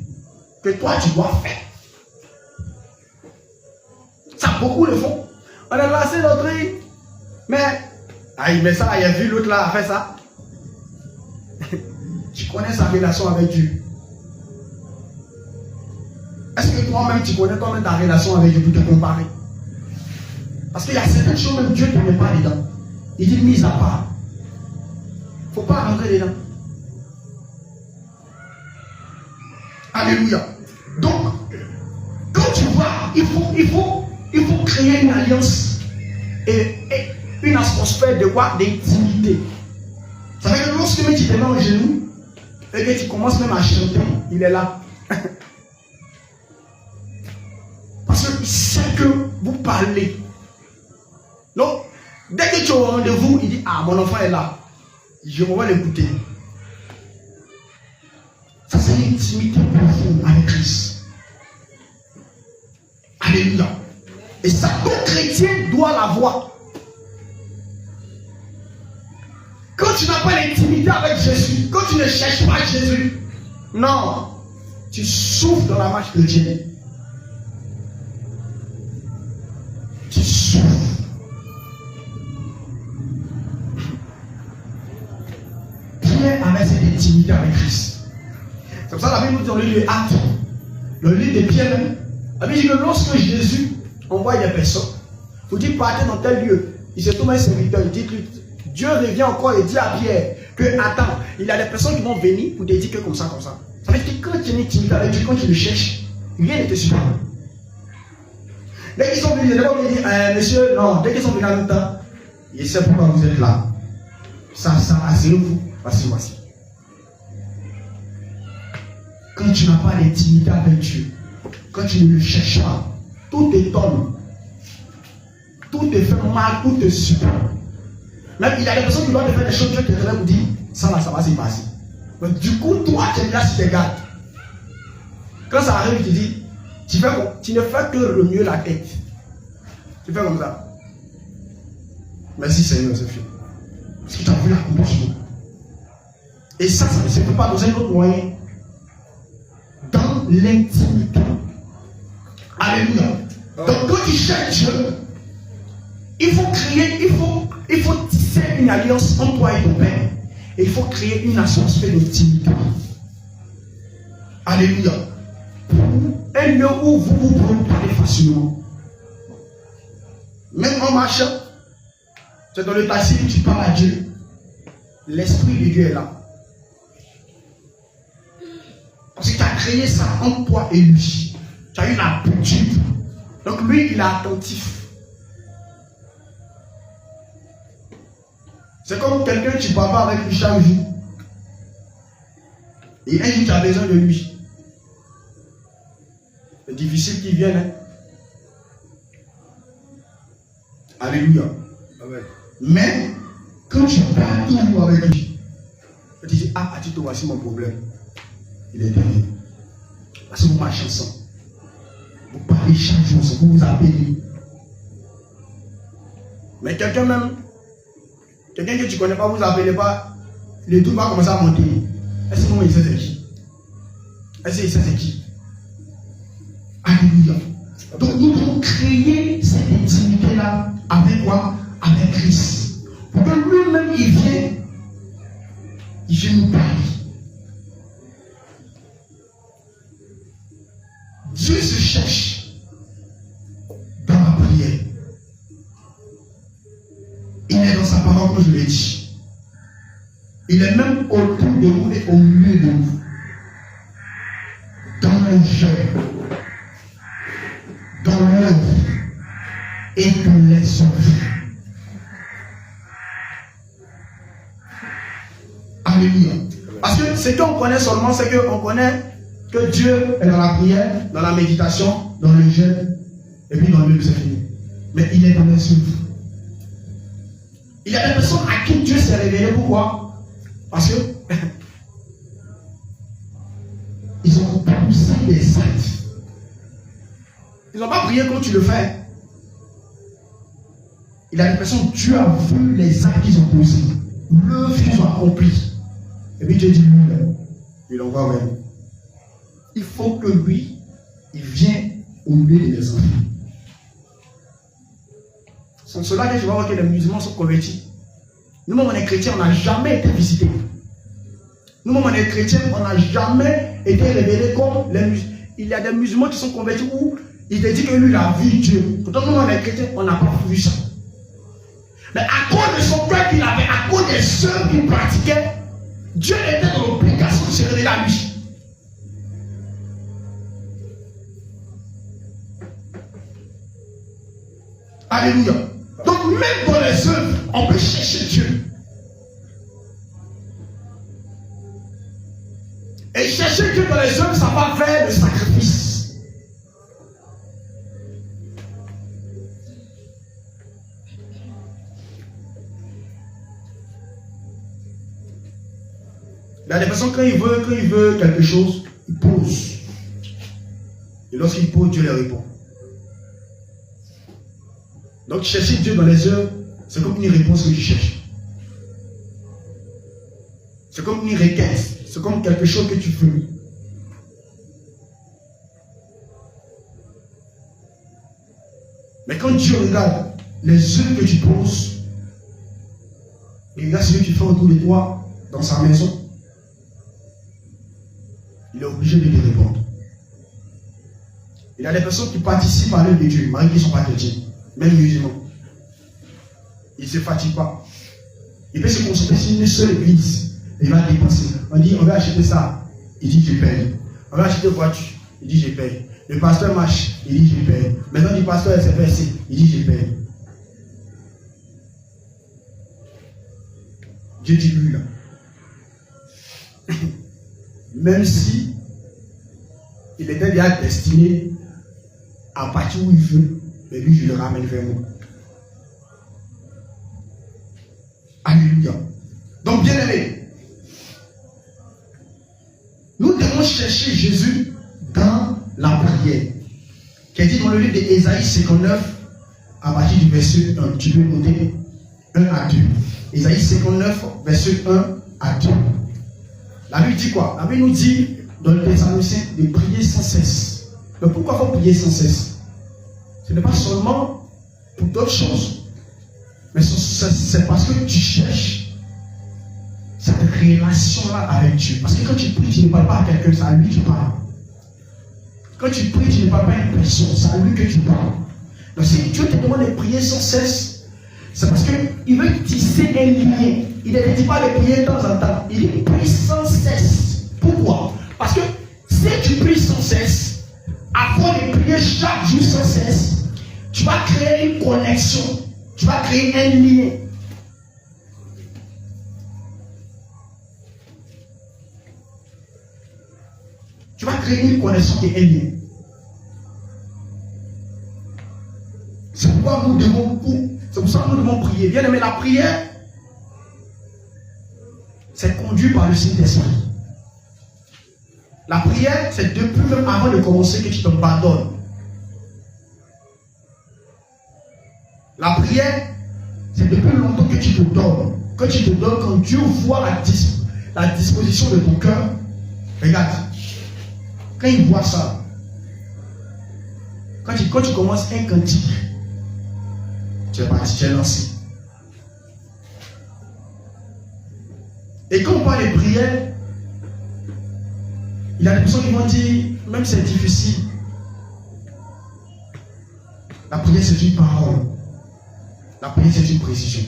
[SPEAKER 1] que toi, tu dois faire. Ça, beaucoup le font. On a lancé notre riz. Mais, il met ça, il a vu l'autre là, a fait ça. Tu connais sa relation avec Dieu. Est-ce que toi-même, tu connais toi-même ta relation avec Dieu pour te comparer? Parce qu'il y a certaines choses, même Dieu ne te met pas dedans. Il dit mise à part. Il ne faut pas rentrer dedans. Alléluia. Donc, quand tu vois, il faut créer une alliance et une atmosphère de quoi? D'intimité. Ça veut dire que lorsque tu te mets au genou et que tu commences même à chanter, il est là. Parce qu'il sait que vous parlez. Donc, dès que tu es au rendez-vous, il dit, ah, mon enfant est là. Je vais l'écouter. Ça, c'est une intimité profonde avec Christ. Alléluia. Et ça, tout chrétien doit l'avoir. Quand tu n'as pas l'intimité avec Jésus, quand tu ne cherches pas Jésus, non, tu souffres dans la marche chrétienne. Tu souffres. Pierre avait cette intimité avec Christ. C'est pour ça que la Bible nous dit dans le livre Actes, le livre de Pierre même, la Bible dit que lorsque Jésus envoie des personnes, vous dites partez dans tel lieu, il se trouve un serviteur, il dit que Dieu revient encore et dit à Pierre que attends, il y a des personnes qui vont venir pour te dire que comme ça, comme ça. Ça veut dire que quand tu es intimité avec Dieu, quand tu le cherches, rien ne te suffit. Dès qu'ils sont venus, ils vont me dire, monsieur, non, dès qu'ils sont venus en même temps, il sait pourquoi vous êtes là. Ça, asseyez-vous, voici. Quand tu n'as pas d'intimité avec Dieu, quand tu ne le cherches pas, tout t'étonne, tout te fait mal, tout te supporte. Même il y a des personnes qui doivent te faire des choses, Dieu te fait vous dire, ça là, ça va se passer. Mais du coup, toi, tu es là sur tes gardes. Quand ça arrive, tu dis, tu ne fais que remuer la tête. Tu fais comme ça. Merci Seigneur, c'est fait. Parce que tu as vu l'accomplissement. Et ça ne se fait pas dans un autre moyen. Dans l'intimité. Alléluia. Donc quand tu cherches Dieu, il faut créer, il faut tisser une alliance entre toi et ton Père. Et il faut créer une atmosphère d'intimité. Alléluia. Un lieu où vous pouvez parler facilement. Même en marchant, tu es dans le taxi, tu parles à Dieu. L'Esprit de Dieu est là. Parce que tu as créé ça entre toi et lui. Tu as eu l'habitude. Donc lui, il est attentif. C'est comme quelqu'un qui parle avec lui chaque jour. Et un jour, tu as besoin de lui. C'est difficile qu'il vienne. Hein? Alléluia. Amen. Mais, quand tu parles toujours avec lui, tu dis, ah, tu te voici mon problème. Il est derrière. Parce que vous marchez ensemble. Vous parlez chaque jour, c'est vous vous appelez. Mais quelqu'un que tu ne connais pas, vous appelez pas, le tout va commencer à monter. Est-ce que moi, il sait c'est qui? Est-ce qu'il sait c'est qui? Alléluia. Donc nous devons créer cette intimité-là avec quoi? Avec Christ. Pour que lui-même, il vient nous parler. Dieu se cherche dans la prière. Il est dans sa parole, comme je l'ai dit. Il est même autour de vous et au milieu de vous. Dans le jeûne, dans l'œuvre et dans les œuvres. ce qu'on connaît seulement, c'est qu'on connaît que Dieu est dans la prière, dans la méditation, dans le jeûne, et puis dans le livre, c'est fini. Mais il est dans les œuvres. Il y a des personnes à qui Dieu s'est révélé. Pourquoi? Parce que ils ont poussé des actes. Ils n'ont pas prié comme tu le fais. Il y a des personnes, Dieu a vu les actes qu'ils ont posés, l'œuvre qu'ils ont accomplie. Et puis Dieu dit lui-même, il envoie même. Il faut que lui, il vienne au milieu des enfants. C'est cela que je vois que les musulmans sont convertis. Nous-mêmes, on est chrétiens, on n'a jamais été visités. Nous-mêmes, on est chrétiens, on n'a jamais été révélés comme les musulmans. Il y a des musulmans qui sont convertis où il te dit que lui, il a vu Dieu. Pourtant, nous, on est chrétiens, on n'a pas vu ça. Mais à cause de son cœur qu'il avait, à cause des œuvres qu'il pratiquait, Dieu était dans l'obligation de se révéler à lui. Alléluia. Donc même dans les œuvres, on peut chercher Dieu. Et chercher Dieu dans les œuvres, ça va vers le sacrifice. Il y a des personnes, quand il veut quelque chose, il pose. Et lorsqu'il pose, Dieu lui répond. Donc chercher Dieu dans les œuvres, c'est comme une réponse que tu cherches. C'est comme une requête. C'est comme quelque chose que tu veux. Mais quand Dieu regarde les œuvres que tu poses, il regarde ce que tu fais autour de toi, dans sa maison, il est obligé de te répondre. Il y a des personnes qui participent à l'œuvre de Dieu, malgré qu'ils ne sont pas chrétiens, même musulmans. Ils ne se fatiguent pas. Il peut se concentrer sur une seule église. Il va dépenser. On dit, on va acheter ça. Il dit, je paye. On va acheter une voiture. Il dit, je paye. Le pasteur marche. Il dit, je paye. Maintenant, le pasteur s'est versé. Il dit, je paye. Dieu dit, lui, là. Même si il était déjà destiné à partir où il veut, mais lui, je le ramène vers moi. Alléluia. Donc, bien aimé, nous devons chercher Jésus dans la prière, qui est dit dans le livre d'Ésaïe 59, à partir du verset 1. Tu peux noter 1 à 2. Ésaïe 59, verset 1 à 2. La Bible dit quoi? La Bible nous dit dans le Thessaloniciens de prier sans cesse. Mais pourquoi faut prier sans cesse? Ce n'est pas seulement pour d'autres choses, mais c'est parce que tu cherches cette relation-là avec Dieu. Parce que quand tu pries, tu ne parles pas à quelqu'un, c'est à lui que tu parles. Quand tu pries, tu ne parles pas à une personne, c'est à lui que tu parles. Donc si Dieu te demande de prier sans cesse, c'est parce qu'il veut tisser un lien. Il ne dit pas de prier de temps en temps. Il dit prie sans cesse. Pourquoi? Parce que si tu pries sans cesse, avant de prier chaque jour sans cesse, tu vas créer une connexion. Tu vas créer un lien. Tu vas créer une connexion et un lien. C'est pourquoi nous devons, c'est pour ça que nous devons prier. Bien aimé, la prière, c'est conduit par le Saint-Esprit. La prière, c'est depuis même avant de commencer que tu te pardonnes. La prière, c'est depuis longtemps que tu te donnes. Quand tu te donnes, quand Dieu voit la disposition de ton cœur, regarde, quand il voit ça, quand tu commences un cantique, tu es parti, tu es lancé. Et quand on parle de prière, il y a des personnes qui vont dire, même c'est difficile. La prière, c'est une parole. La prière, c'est une précision.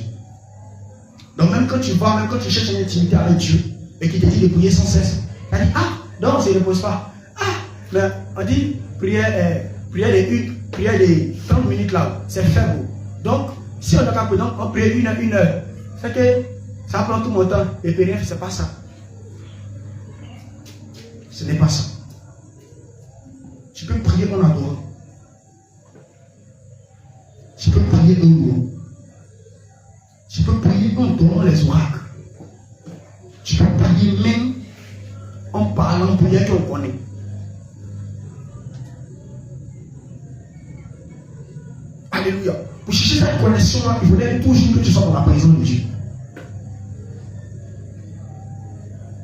[SPEAKER 1] Donc même quand tu vas, même quand tu cherches une intimité avec Dieu, et qu'il te dit de prier sans cesse, tu dis, ah, non, ça ne repose pas. Ah, mais on dit, prière de 30 minutes là, c'est faible. Donc, si on a qu'à prier, on prie une heure. C'est que ça prend tout mon temps, et puis rien, c'est pas ça. Ce n'est pas ça. Tu peux prier en adorant. Tu peux prier en louant. Tu peux prier en donnant les oracles. Tu peux prier même en parlant pour rien qu'on connaît. Alléluia. Pour chercher cette connexion-là, il faudrait toujours que tu sois dans la présence de Dieu.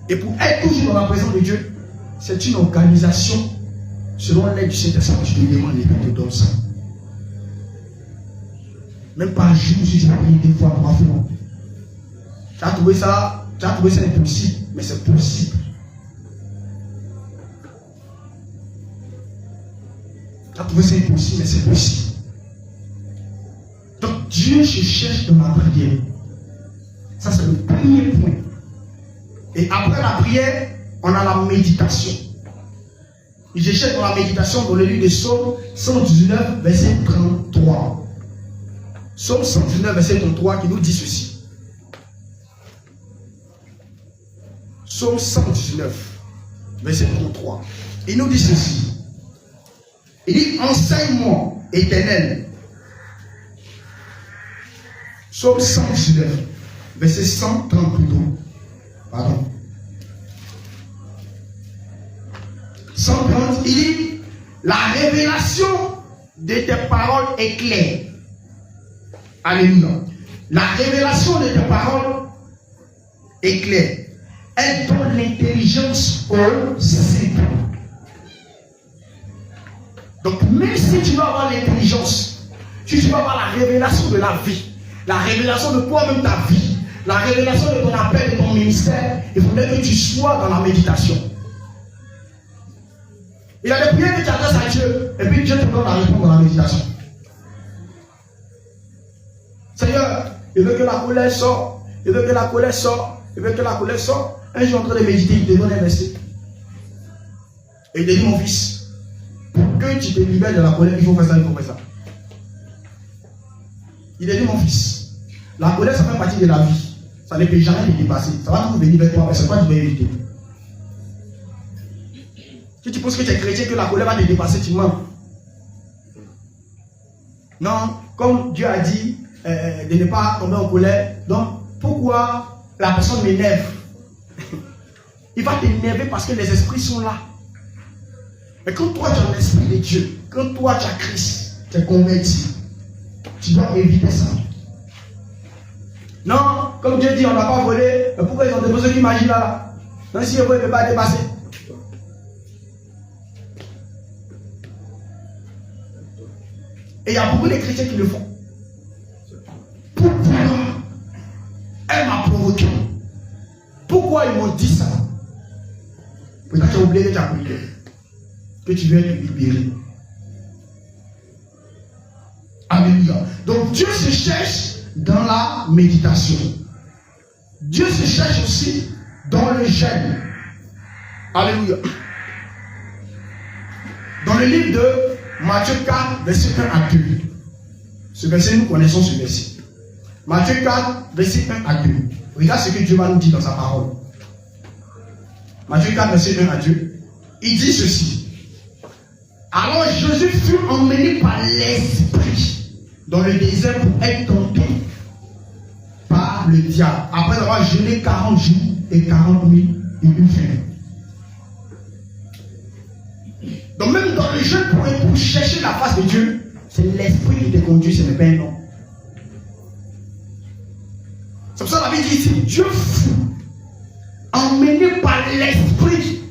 [SPEAKER 1] Et pour être toujours dans la présence de Dieu, c'est une organisation selon l'aide du Saint-Esprit. Tu te demandes et puis te donne ça. Même par jour, si tu pries 2 fois, 3 fois. Tu as trouvé ça impossible, mais c'est possible. Tu as trouvé ça impossible, mais c'est possible. Donc Dieu se cherche dans la prière. Ça c'est le premier point. Et après la prière, on a la méditation. Il se cherche dans la méditation dans le livre de Psaume 119, verset 33. Psaume 119, verset 33 qui nous dit ceci. Psaume 119, verset 33. Il nous dit ceci. Il dit, enseigne-moi, Éternel. Psaume 119, verset 130 plutôt. Pardon. 130, il dit, la révélation de tes paroles est claire. Alléluia. La révélation de tes paroles est claire. Elle donne l'intelligence au simple. Donc, même si tu vas avoir l'intelligence, si tu vas avoir la révélation de la vie, la révélation de toi-même ta vie, la révélation de ton appel, de ton ministère, il faudrait que tu sois dans la méditation. Il y a des prières que tu adresses à Dieu, et puis Dieu te donne la réponse dans la méditation. Seigneur, il veut que la colère sorte, il veut que la colère sorte, il veut que la colère sorte. Un jour en train de méditer, il te donne un verset. Et il te dit, mon fils, pour que tu te libères de la colère, il faut faire ça, il faut faire ça. Il te dit, mon fils, la colère, ça fait partie de la vie. Ça ne peut jamais te dépasser. Ça va toujours venir vers toi, mais c'est pas que tu vas éviter. Si tu penses que tu es chrétien, que la colère va te dépasser, tu mens. Non, comme Dieu a dit, de ne pas tomber en colère. Donc, pourquoi la personne m'énerve? Il va t'énerver parce que les esprits sont là. Mais quand toi tu as l'esprit de Dieu, quand toi tu as Christ, tu es converti, tu dois éviter ça. Non, comme Dieu dit, on n'a pas volé. Mais pourquoi ils ont déposé qui magie là? Même si ils ne peuvent pas dépasser. Et il y a beaucoup de chrétiens qui le font. Pourquoi elle m'a provoqué? Pourquoi ils m'ont dit ça? Peut-être que tu as oublié que tu as prié. Que tu viens te libérer. Alléluia. Donc Dieu se cherche dans la méditation. Dieu se cherche aussi dans le jeûne. Alléluia. Dans le livre de Matthieu 4, verset 1 à 2. Ce verset, nous connaissons ce verset. Matthieu 4, verset 1 à 2. Regarde ce que Dieu va nous dire dans sa parole. Matthieu 4, verset 1 à 2. Il dit ceci. Alors Jésus fut emmené par l'Esprit dans le désert pour être tenté par le diable. Après avoir jeûné 40 jours et 40 nuits, il eut faim. Donc même dans le jeûne pour chercher la face de Dieu, c'est l'Esprit qui te conduit, ce n'est pas un homme. C'est pour ça que la Bible dit ici, Dieu fut emmené par l'Esprit.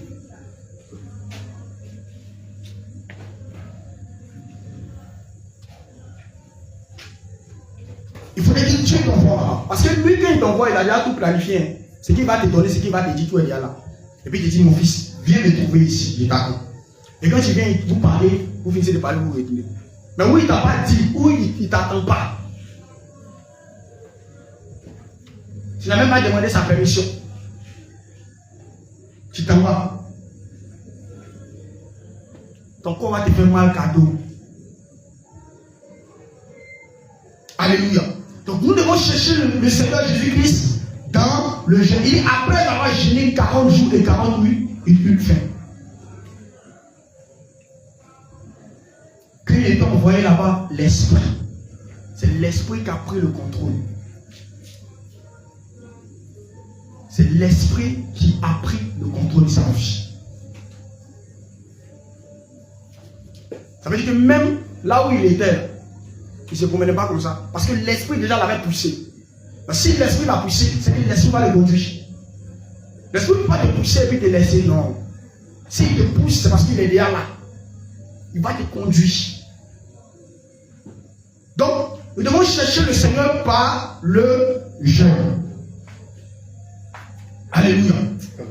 [SPEAKER 1] Il faudrait que Dieu t'envoie. Parce que lui, quand il t'envoie, il a déjà tout planifié. Ce qu'il va te donner, ce qu'il va te dire, tout est déjà là. Et puis il te dit, mon fils, viens me trouver ici, je t'attends. Et quand tu viens, vous parlez, vous finissez de parler, vous retournez. Mais où il ne t'a pas dit, où il ne t'attend pas. Tu n'as même pas demandé sa permission. Tu t'en vas. Ton corps va te faire mal cadeau. Alléluia. Donc nous devons chercher le Seigneur Jésus-Christ dans le jeûne. Et après avoir jeûné 40 jours et 40 nuits, il eut faim. voyez là-bas l'esprit. C'est l'esprit qui a pris le contrôle. C'est l'esprit qui a pris le contrôle de sa vie. Ça veut dire que même là où il était, il ne se promenait pas comme ça. Parce que l'esprit déjà l'avait poussé. Mais si l'esprit l'a poussé, c'est que l'esprit va le conduire. L'esprit ne peut pas te pousser et puis te laisser, non. S'il te pousse, c'est parce qu'il est déjà là. Il va te conduire. Donc, nous devons chercher le Seigneur par le jeûne. Alléluia.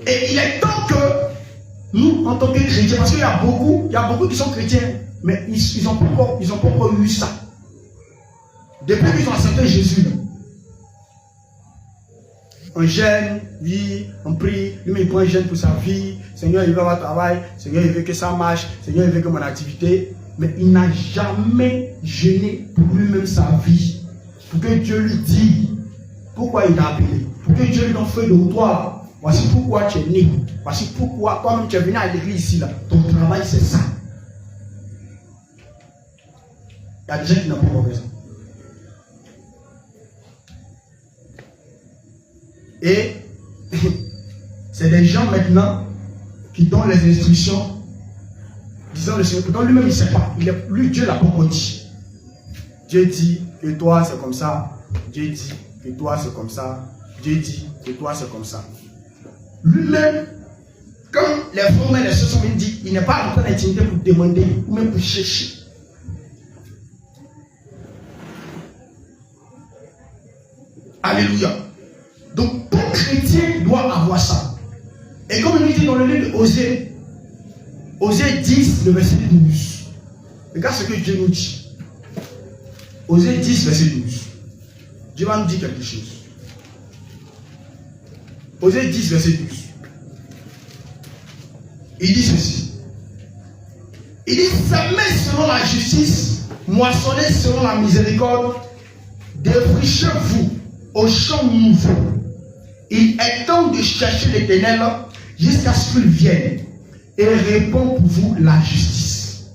[SPEAKER 1] Et il est temps que nous, en tant que chrétiens, parce qu'il y a beaucoup qui sont chrétiens, mais ils n'ont pas encore eu ça. Depuis qu'ils ont accepté Jésus, on jeûne, oui, on prie, lui il prend un jeûne pour sa vie, Seigneur il veut avoir travail, Seigneur il veut que ça marche, Seigneur il veut que mon activité, mais il n'a jamais jeûné pour lui-même sa vie, pour que Dieu lui dise pourquoi il t'a appelé, pour que Dieu lui donne feu de toi, voici pourquoi tu es né, voici pourquoi toi-même tu es venu à l'église ici, là. Ton travail c'est ça. Il y a des gens qui n'ont pas fait ça. Et c'est des gens maintenant qui donnent les instructions, disant le Seigneur, pourtant lui-même il ne sait pas, lui Dieu l'a pas dit. Dieu dit que toi c'est comme ça, Dieu dit que toi c'est comme ça, Dieu dit que toi c'est comme ça. Lui-même, comme les frères et les sœurs sont venus dire, il n'est pas en train d'intimité pour demander ou même pour chercher. Alléluia. Donc tout chrétien doit avoir ça. Et comme il nous dit dans le livre de Osée, Osée 10, le verset 12. Regarde ce que Dieu nous dit. Osée 10, verset 12. Dieu va nous dire quelque chose. Osée 10, verset 12. Il dit ceci. Il dit, semez selon la justice, moissonnez selon la miséricorde, défrichez-vous au champ nouveau. Il est temps de chercher l'Éternel jusqu'à ce qu'il vienne et répond pour vous la justice.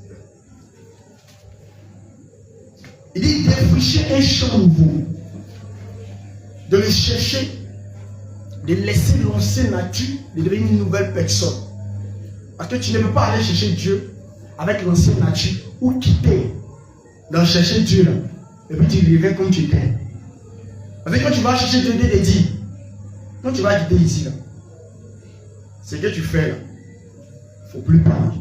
[SPEAKER 1] Il dit défricher un champ nouveau, de le chercher, de laisser l'ancienne nature, de devenir une nouvelle personne. Parce que tu ne peux pas aller chercher Dieu avec l'ancienne nature ou quitter dans chercher Dieu là, et puis tu reviens comme tu étais. Parce que quand tu vas chercher Dieu, Dieu te dit, quand tu vas quitter ici, là, ce que tu fais là, il ne faut plus parler.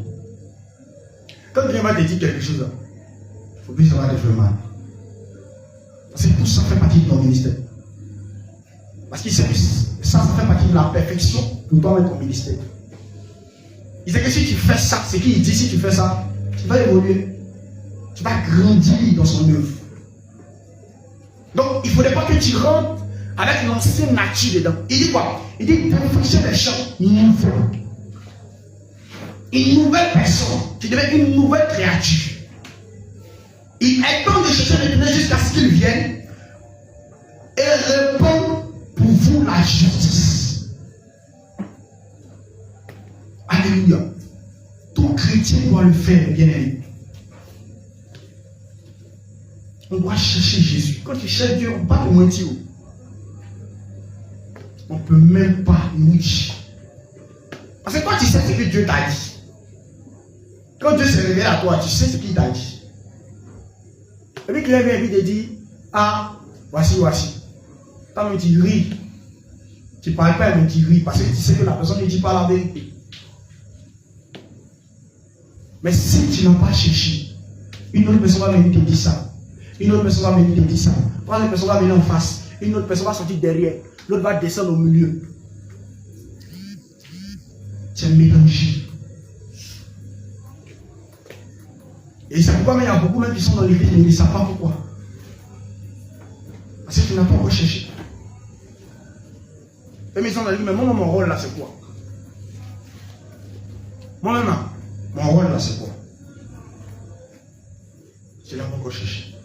[SPEAKER 1] Quand Dieu va te dire quelque chose, il ne faut plus savoir te faire mal. Parce que tout ça fait partie de ton ministère. Parce qu'il sait que ça fait partie de la perfection pour toi mettre ton ministère. Il sait que si tu fais ça, c'est qu'il dit, si tu fais ça, tu vas évoluer. Tu vas grandir dans son œuvre. Donc, il ne faudrait pas que tu rentres avec l'ancienne nature dedans. Il dit quoi? Il dit défricher les champs nouveaux. Une nouvelle personne. Tu deviens une nouvelle créature. Il est temps de chercher l'Éternel jusqu'à ce qu'il vienne et répond pour vous la justice. Alléluia. Tout chrétien doit le faire, bien aimé. On doit chercher Jésus. Quand tu cherches Dieu, on ne peut pas te mentir. On ne peut même pas nous dire. Parce que quand tu sais ce que Dieu t'a dit, quand Dieu s'est révélé à toi, tu sais ce qu'il t'a dit. Et puis qu'il vient et te dit, ah, voici. Quand tu ris, tu ne parles pas, mais tu ris, parce que tu sais que la personne ne dit pas la vérité. Mais si tu n'as pas cherché, une autre personne va venir te dire ça. Une autre personne va venir te dire ça. Une personne va venir en face. Une autre personne va sortir derrière. L'autre va descendre au milieu. Tu es mélangé. Et c'est pourquoi il y a beaucoup même qui sont dans l'église et ils ne savent pas pourquoi. Parce que tu n'as pas encore cherché. Et ils sont dans l'église, mais moi, mon rôle là, c'est quoi? Moi-même, mon rôle là, c'est quoi? Tu n'as pas encore cherché.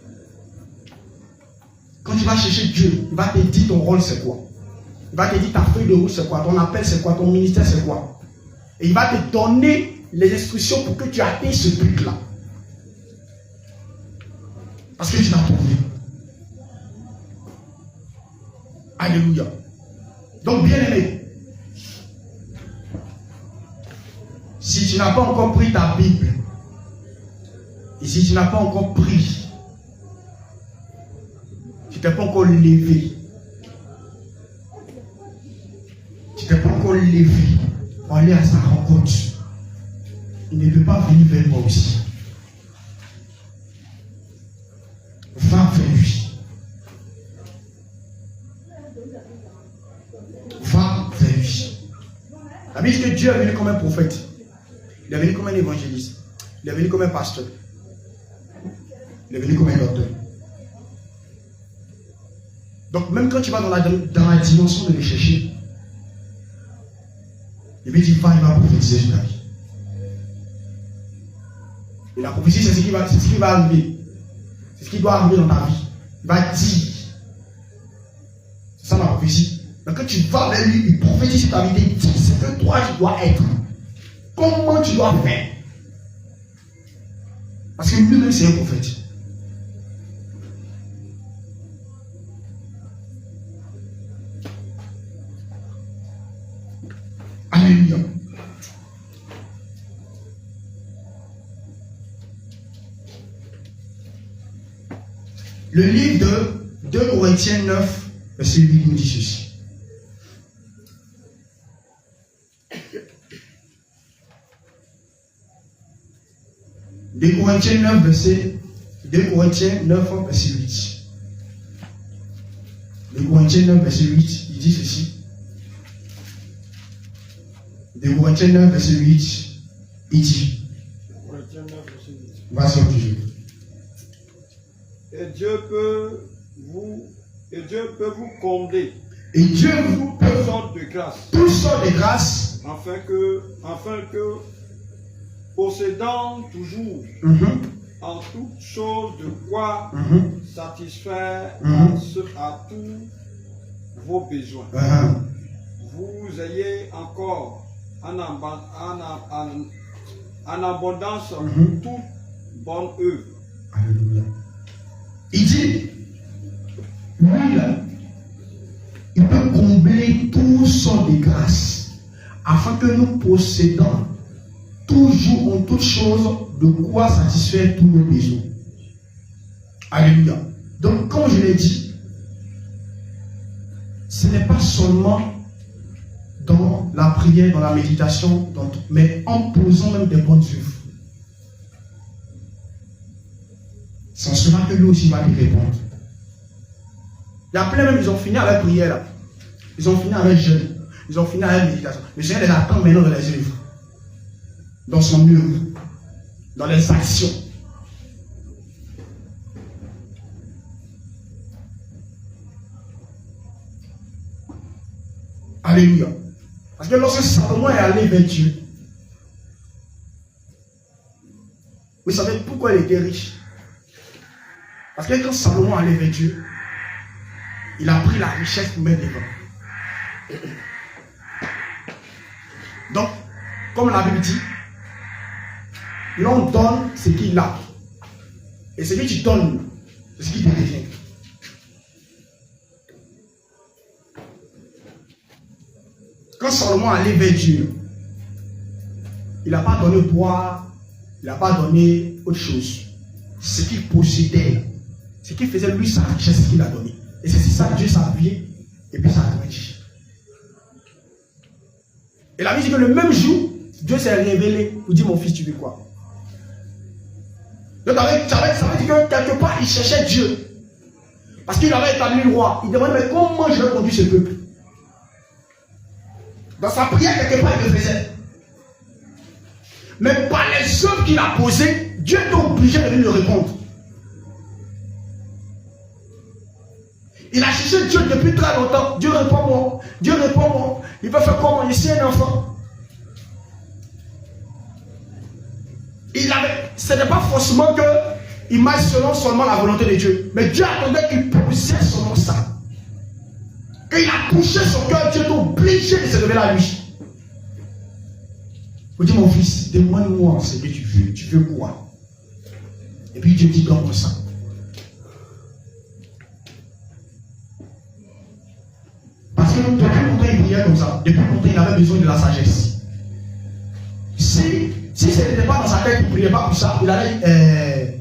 [SPEAKER 1] Quand tu vas chercher Dieu, il va te dire ton rôle c'est quoi. Il va te dire ta feuille de route c'est quoi, ton appel c'est quoi, ton ministère c'est quoi. Et il va te donner les instructions pour que tu atteignes ce but-là. Parce que tu l'as trouvé. Alléluia. Donc, bien aimé, si tu n'as pas encore pris ta Bible, et si tu n'as pas encore pris, tu t'es pas encore levé, tu t'es pas encore levé pour aller à sa rencontre, il ne peut pas venir vers moi aussi. Va vers lui. Va vers lui. La Bible dit que Dieu est venu comme un prophète. Il est venu comme un évangéliste. Il est venu comme un pasteur. Il est venu comme un docteur. Donc même quand tu vas dans la dimension de les chercher, il veut dire va, il va prophétiser sur ta vie. Et la prophétie, c'est ce qui va arriver. C'est ce qui doit arriver dans ta vie. Il va dire. C'est ça la prophétie. Donc quand tu vas vers lui, il prophétise sur ta vie, il dit ce que toi tu dois être. Comment tu dois faire. Parce que lui-même c'est un prophète. Alléluia. Le livre de 2 Corinthiens 9, verset 8 nous dit ceci. Deux Corinthiens 9, verset 8. 2 Corinthiens 9, verset 8, il dit ceci. 2 Corinthiens 9, verset 8, il dit. Vas-y, on dit.
[SPEAKER 2] Et Dieu peut vous combler.
[SPEAKER 1] Et Dieu vous peut
[SPEAKER 2] toutes sortes de grâces.
[SPEAKER 1] Toutes sortes de grâces.
[SPEAKER 2] Afin que possédant toujours en toutes choses de quoi satisfaire à tous vos besoins. Vous ayez encore en abondance toute bonne œuvre.
[SPEAKER 1] Alléluia. Il dit, lui là, il peut combler toutes sortes de grâces afin que nous possédons toujours en toutes choses de quoi satisfaire tous nos besoins. Alléluia. Donc, comme je l'ai dit, ce n'est pas seulement dans la prière, dans la méditation, mais en posant même des bonnes œuvres. C'est en cela que lui aussi va lui répondre. Il y a plein même, ils ont fini avec prière là. Ils ont fini avec jeûne. Ils ont fini avec méditation. Le Seigneur les attend maintenant dans les œuvres. Dans son œuvre. Dans les actions. Alléluia. Parce que lorsque Salomon est allé vers Dieu, vous savez pourquoi il était riche? Parce que quand Salomon allait vers Dieu, il a pris la richesse pour mettre devant. Donc, comme la Bible dit, l'on donne ce qu'il a. Et ce que tu donnes, c'est ce qui te devient. Quand Salomon allait vers Dieu, il n'a pas donné boire, il n'a pas donné autre chose. Ce qu'il possédait, ce qui faisait lui sa richesse qu'il a donné. Et c'est ça que Dieu s'est appuyé et puis ça a grandi. Et la Bible dit que le même jour, Dieu s'est révélé pour dire mon fils, tu veux quoi? Donc ça veut dire que quelque part il cherchait Dieu. Parce qu'il avait établi le roi. Il demandait mais comment je vais conduire ce peuple? Dans sa prière, quelque part, il le faisait. Mais par les œuvres qu'il a posées, Dieu est obligé de lui répondre. Il a cherché Dieu depuis très longtemps. Dieu répond-moi. Dieu répond-moi. Il va faire comment? Ici un enfant. Ce n'est pas forcément qu'il marche selon seulement la volonté de Dieu. Mais Dieu attendait qu'il poussait selon ça. Quand il a touché son cœur, Dieu est obligé de se lever à lui. Vous dites, mon fils, demande-moi ce que tu veux. Tu veux quoi? Et puis Dieu dit, donne-moi ça. longtemps il priait comme ça. Depuis longtemps il avait besoin de la sagesse. Si ce n'était pas dans sa tête, il ne priait pas pour ça, il allait.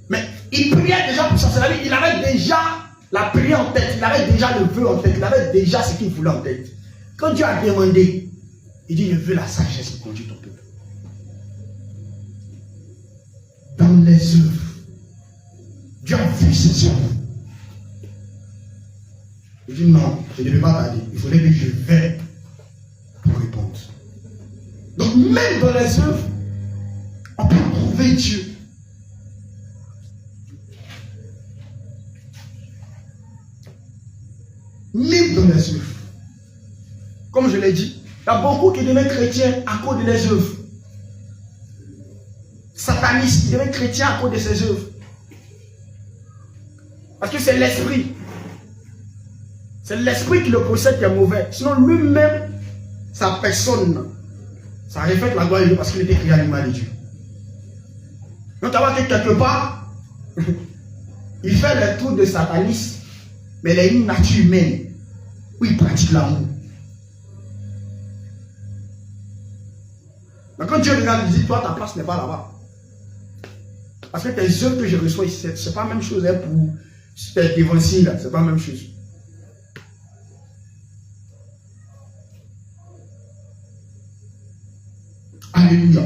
[SPEAKER 1] Mais il priait déjà pour ça. C'est-à-dire qu'il avait déjà la prière en tête, il avait déjà le vœu en tête, il avait déjà ce qu'il voulait en tête. Quand Dieu a demandé, il dit, je veux la sagesse pour conduire ton peuple. Dans les œuvres. Dieu a vu ses œuvres. Il dit, non, je ne vais pas tarder. Il faudrait que je vais pour répondre. Donc même dans les œuvres, on peut trouver Dieu. Même dans les œuvres. Comme je l'ai dit, il y a beaucoup qui deviennent chrétiens à cause de les œuvres. Satanistes, ils deviennent chrétiens à cause de ses œuvres. Parce que c'est l'esprit. C'est l'esprit qui le possède qui est mauvais. Sinon lui-même, sa personne, ça reflète la gloire de Dieu parce qu'il était créé à l'image de Dieu. Donc, tu vas voir que quelque part, il fait le tour de satanisme, mais il a une nature humaine où il pratique l'amour. Mais quand Dieu regarde, il dit, toi, ta place n'est pas là-bas. Parce que tes œuvres que je reçois ici, ce n'est pas la même chose hein, pour tes évangiles, ce n'est pas la même chose. Alléluia.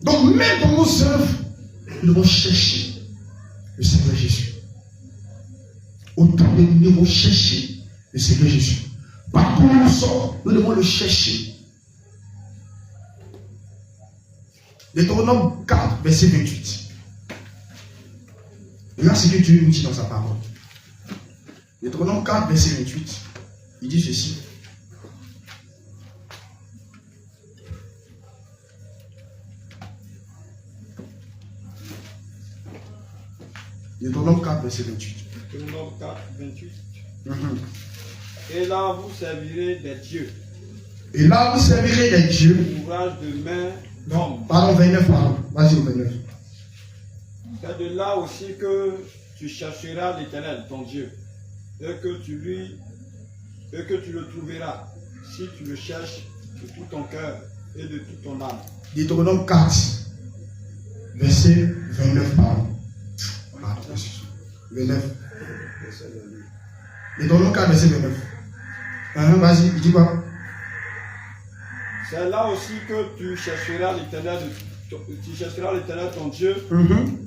[SPEAKER 1] Donc, même dans nos œuvres, nous devons chercher le Seigneur Jésus. Autour de nous, nous devons chercher le Seigneur Jésus. Partout où nous sommes, nous devons le chercher. Deutéronome 4, verset 28. Regarde ce que Dieu nous dit dans sa parole. Deutéronome 4, verset 28. Il dit ceci. Deutéronome 4, verset 28.
[SPEAKER 2] Deutéronome 4, 28. Et là, vous servirez des dieux.
[SPEAKER 1] Et là, vous servirez des dieux.
[SPEAKER 2] Ouvrage de main d'homme.
[SPEAKER 1] Pardon, 29, pardon. Vas-y, 29.
[SPEAKER 2] C'est de là aussi que tu chercheras l'Éternel, ton Dieu, et que tu le trouveras, si tu le cherches de tout ton cœur et de toute ton âme.
[SPEAKER 1] Deutéronome 4, verset 29, pardon. 29. Deutéronome 4, verset 29. Vas-y, dis quoi?
[SPEAKER 2] C'est là aussi que tu chercheras l'Éternel, ton Dieu,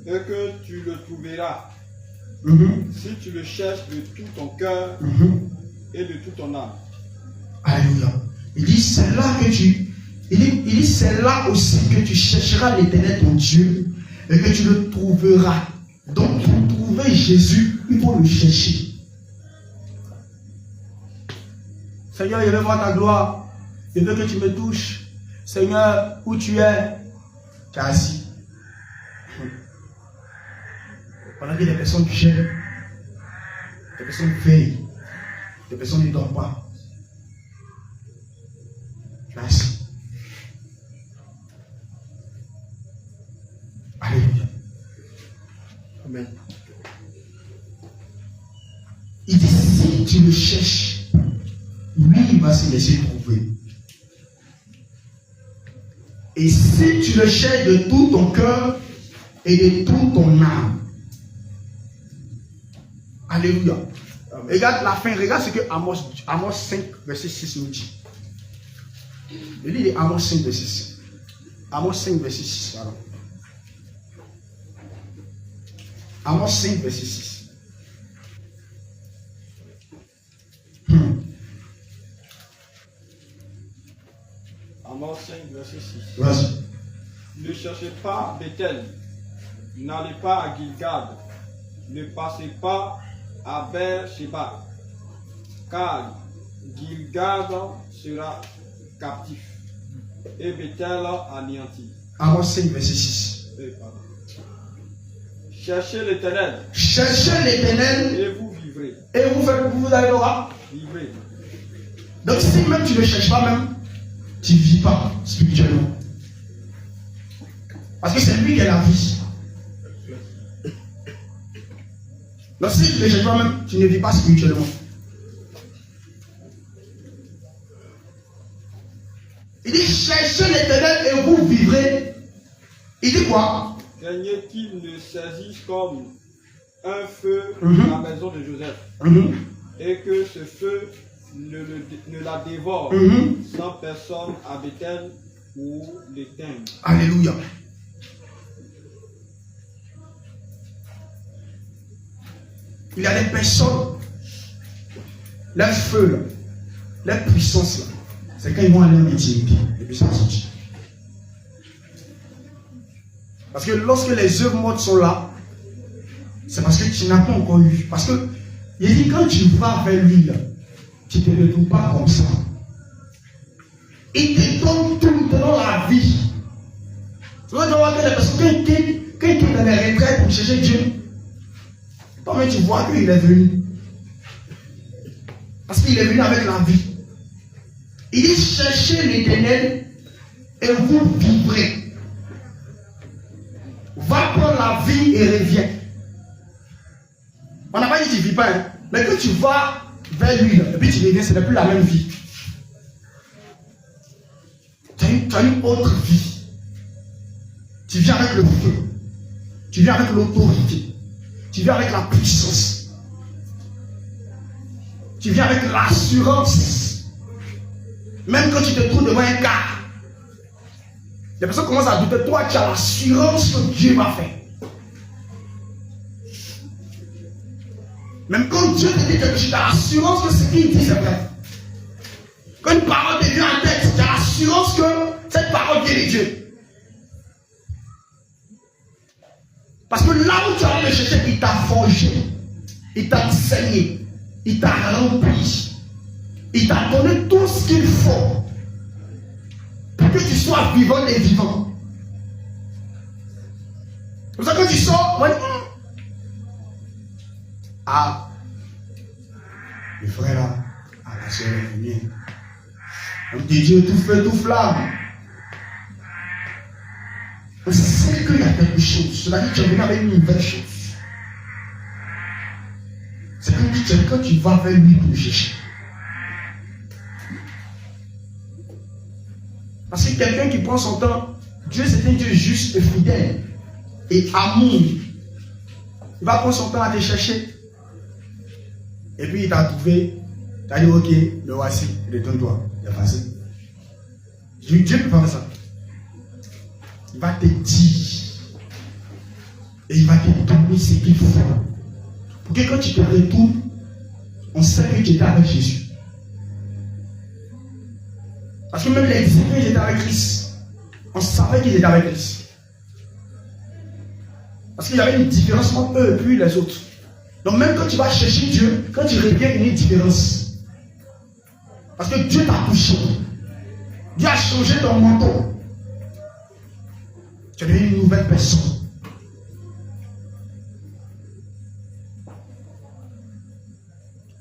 [SPEAKER 2] et que tu le trouveras, si tu le cherches de tout ton cœur et de toute ton âme.
[SPEAKER 1] Alléluia. Il dit, c'est là que il dit, c'est là aussi que tu chercheras l'Éternel ton Dieu et que tu le trouveras. Donc, pour trouver Jésus, il faut le chercher. Seigneur, je veux voir ta gloire. Je veux que tu me touches. Seigneur, où tu es? Tu es assis. Pendant que les personnes gênent, les personnes veillent, les personnes ne dorment pas. Tu es assis. Alléluia. Amen. Il dit, si tu le cherches, lui, il va se laisser trouver. Et si tu le cherches de tout ton cœur et de toute ton âme. Alléluia. Regarde la fin, regarde ce que Amos 5, verset 6 nous dit. Le livre de Amos 5, verset 6. Amos 5, verset 6, pardon. Amos 5, verset 6.
[SPEAKER 2] Amos 5, verset 6.
[SPEAKER 1] Vas-y.
[SPEAKER 2] Ne cherchez pas Bethel, n'allez pas à Gilgad, ne passez pas à Beersheba, car Gilgad sera captif et Bethel anéanti.
[SPEAKER 1] Amos 5, verset 6.
[SPEAKER 2] Cherchez l'Éternel.
[SPEAKER 1] Cherchez l'Éternel.
[SPEAKER 2] Et vous vivrez.
[SPEAKER 1] Et vous allez l'aura.
[SPEAKER 2] Vivrez.
[SPEAKER 1] Donc si même tu ne cherches pas même, tu ne vis pas spirituellement. Parce que c'est lui qui est la vie. Donc si tu ne cherches pas même, tu ne vis pas spirituellement. cherchez l'Éternel et vous vivrez. Il dit quoi?
[SPEAKER 2] Craignez qu'il ne saisisse comme un feu la maison de Joseph, et que ce feu ne la dévore sans personne à Bethel ou l'éteindre.
[SPEAKER 1] Alléluia. Il y a des personnes, leur feu, leur puissance, c'est quand ils vont aller en intimité. Et puis ça sortit. Parce que lorsque les œuvres mortes sont là, c'est parce que tu n'as pas encore eu. Parce que, il dit, quand tu vas vers lui, là, tu ne te retrouves pas comme ça. Il te donne tout, il te donne la vie. Tu vas voir que les personnes, quand ils sont dans les retraites pour chercher Dieu, toi-même tu vois qu'il est venu. Parce qu'il est venu avec la vie. Il dit, cherchez l'Éternel et vous vivrez. Va prendre la vie et reviens. On n'a pas dit que tu ne vis pas, hein? Mais quand tu vas vers lui, et puis tu reviens, ce n'est plus la même vie. Tu as une autre vie. Tu viens avec le feu. Tu viens avec l'autorité. Tu viens avec la puissance. Tu viens avec l'assurance. Même quand tu te trouves devant un cas, les personnes commencent à douter. Toi, tu as l'assurance que Dieu va faire. Même quand Dieu te dit quelque chose, tu as l'assurance que ce qu'il dit, c'est vrai. Quand une parole te vient en tête, tu as l'assurance que cette parole vient de Dieu. Parce que là où tu as le chercher, il t'a forgé, il t'a enseigné, il t'a rempli, il t'a donné tout ce qu'il faut pour que tu sois vivant et vivant. Comme ça, quand tu sors, ouais, ah, le frère là, ah, la soeur est venue. Comme Dieu, tout feu, tout flamme. C'est qu'il y a quelque chose. C'est-à-dire que tu es venu avec une nouvelle chose. C'est comme dit quand tu vas vers lui pour le chercher. Parce que quelqu'un qui prend son temps, Dieu c'est un Dieu juste et fidèle et amour. Il va prendre son temps à te chercher. Et puis il t'a trouvé, tu as dit ok, le voici, retourne-toi. Il est facile. Dieu ne peut pas faire ça. Il va te dire et il va te donner ce qu'il faut pour que quand tu te retournes, on sait que tu étais avec Jésus. Parce que même les disciples étaient avec Christ, on savait qu'ils étaient avec Christ. Parce qu'il y avait une différence entre eux et puis les autres. Donc même quand tu vas chercher Dieu, quand tu reviens, il y a une différence. Parce que Dieu t'a touché. Dieu a changé ton manteau. Tu es devenu une nouvelle personne.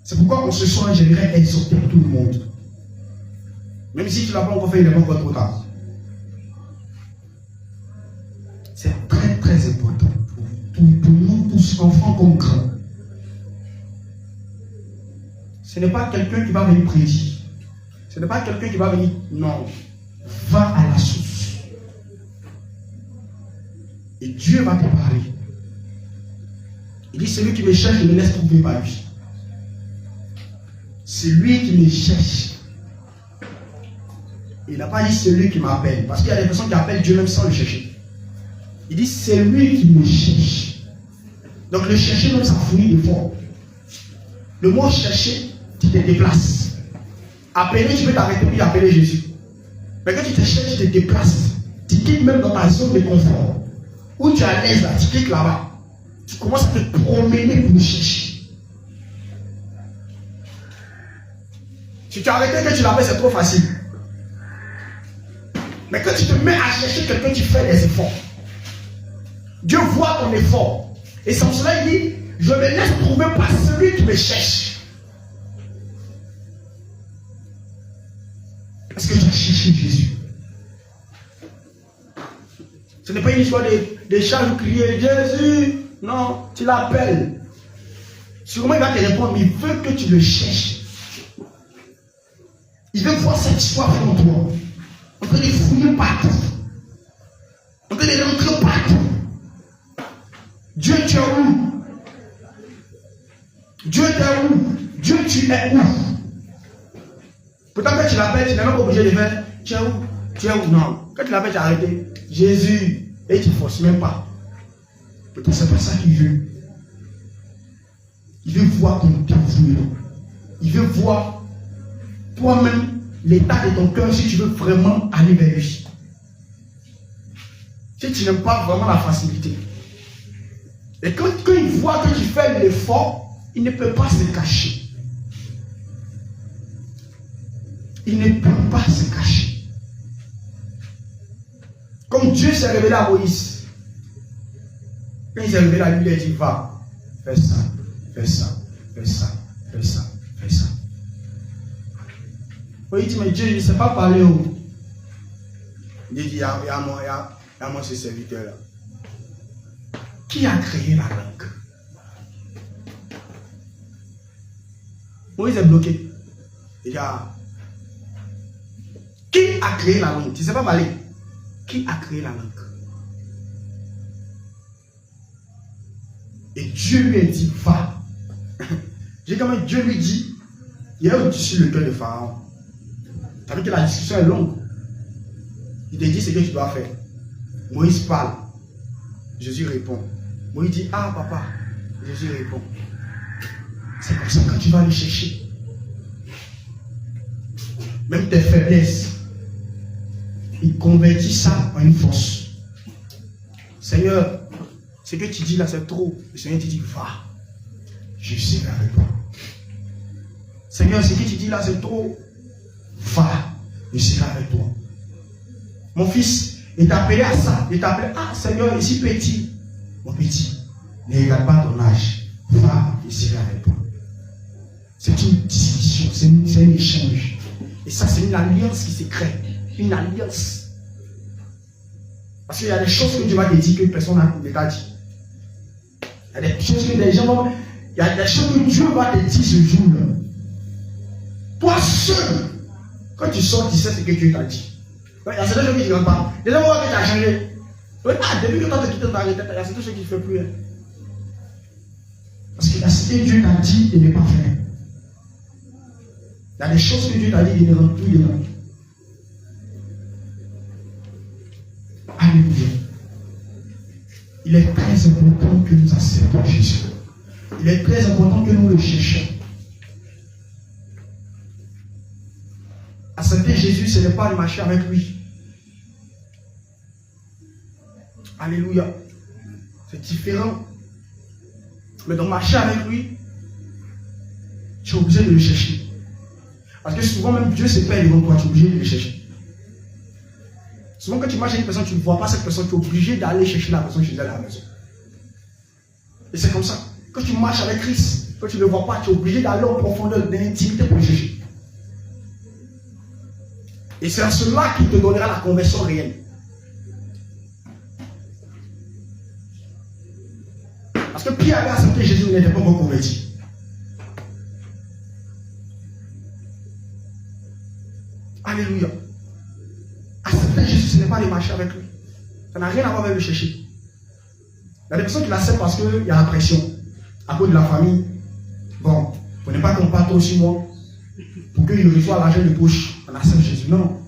[SPEAKER 1] C'est pourquoi en ce soir, j'aimerais exhorter tout le monde. Même si tu ne l'as pas encore fait, il n'est pas encore trop tard. C'est très très important pour nous tous, enfants comme grands. Ce n'est pas quelqu'un qui va venir prédire. Ce n'est pas quelqu'un qui va venir. Non. Va à la source. Et Dieu va te parler. Il dit, celui qui me cherche, ne me laisse trouver par lui. C'est lui qui me cherche. Il n'a pas dit celui qui m'appelle. Parce qu'il y a des personnes qui appellent Dieu même sans le chercher. Il dit, c'est lui qui me cherche. Donc le chercher même, ça fournit de fort. Le mot chercher, tu te déplaces. Appeler, tu peux t'arrêter puis appeler Jésus. Mais quand tu te cherches, tu te déplaces. Tu quittes même dans ta zone de confort. Où tu es à l'aise là, tu cliques là-bas. Tu commences à te promener pour me chercher. Si tu as arrêté que tu l'appelles, c'est trop facile. Mais quand tu te mets à chercher quelqu'un, tu fais des efforts. Dieu voit ton effort. Et sans cela, il dit, je me laisse trouver par celui qui me cherche. Parce que tu as cherché Jésus. Ce n'est pas une histoire de chants ou crier Jésus. Non, tu l'appelles. Sûrement il va te répondre, mais il veut que tu le cherches. Il veut voir cette soif en toi. en train de fouiller partout, en train de rentrer partout. Dieu, tu es où? Dieu, tu es où? Dieu, tu es où? Pourtant, quand tu l'appelles, tu n'es même pas obligé de faire. Tu es où? Tu es où? Non. Quand tu l'appelles, tu as arrêté. Jésus. Et tu ne forces même pas. Pourtant, c'est pas ça qu'il veut. Il veut voir ton cœur fouillé. Il veut voir toi-même l'état de ton cœur si tu veux vraiment aller vers lui. Si tu n'aimes pas vraiment la facilité. Et quand il voit que tu fais l'effort, il ne peut pas se cacher. Il ne peut pas se cacher. Comme Dieu s'est révélé à Moïse. Quand il s'est révélé à lui, il a dit, va, fais ça, fais ça, fais ça, fais ça, fais ça. Il dit, mais Dieu, il ne sait pas parler. Il dit, il y a moi ce serviteur-là. Qui a créé la langue? Moïse est bloqué. Il dit, qui a créé la langue? Tu ne sais pas parler. Qui a créé la langue? Et Dieu lui a dit, va. J'ai quand même, Dieu lui dit, il est au-dessus le cœur de Pharaon. Ça veut dire que la discussion est longue. Il te dit ce que tu dois faire. Moïse parle. Jésus répond. Moïse dit, ah papa. Jésus répond. C'est comme ça que tu vas aller chercher. Même tes faiblesses. Il convertit ça en une force. Seigneur, ce que tu dis là, c'est trop. Le Seigneur te dit, va. Je serai avec toi. Seigneur, ce que tu dis là, c'est trop. Va. Je serai avec toi. Mon fils, il t'a appelé à ça. Il t'a appelé, ah Seigneur, ici petit. Mon petit, ne regarde pas ton âge. Va, je serai avec toi. C'est une discussion, c'est un échange. Et ça, c'est une alliance qui se crée. Une alliance. Parce qu'il y a des choses que Dieu va te dire que personne ne t'a dit. Il y a des choses que les gens vont. Il y a des choses que Dieu va te dire ce jour-là. Toi seul, quand tu sors, tu sais ce que Dieu t'a dit. Il y a certaines choses que tu ne rentres pas. Les gens vont voir que tu as changé. Ah, depuis que toi tu as quitté ta retraite, il y a certaines choses qui ne font plus. Parce qu'il y a ce que Dieu t'a dit de ne pas faire. Il y a des choses que Dieu t'a dit de ne rentrer plus dedans. Alléluia. Il est très important que nous acceptions Jésus. Il est très important que nous le cherchions. Accepter Jésus, ce n'est pas de marcher avec lui. Alléluia. C'est différent. Mais dans marcher avec lui, tu es obligé de le chercher. Parce que souvent même Dieu se perd devant toi, tu es obligé de le chercher. Souvent quand tu marches avec une personne, tu ne vois pas cette personne, tu es obligé d'aller chercher la personne chez elle à la maison. Et c'est comme ça. Quand tu marches avec Christ, quand tu ne le vois pas, tu es obligé d'aller en profondeur de l'intimité pour le chercher. Et c'est à cela qu'il te donnera la conversion réelle. Parce que Pierre avait accepté Jésus, il n'était pas encore converti. Alléluia. Accepter Jésus, ce n'est pas de marcher avec lui. Ça n'a rien à voir avec le chercher. Il y a des personnes qui l'acceptent parce qu'il y a la pression. À cause de la famille. Bon, pour ne pas qu'on parte trop sur moi. Pour qu'il reçoive l'argent de poche. On accepte Jésus. Non.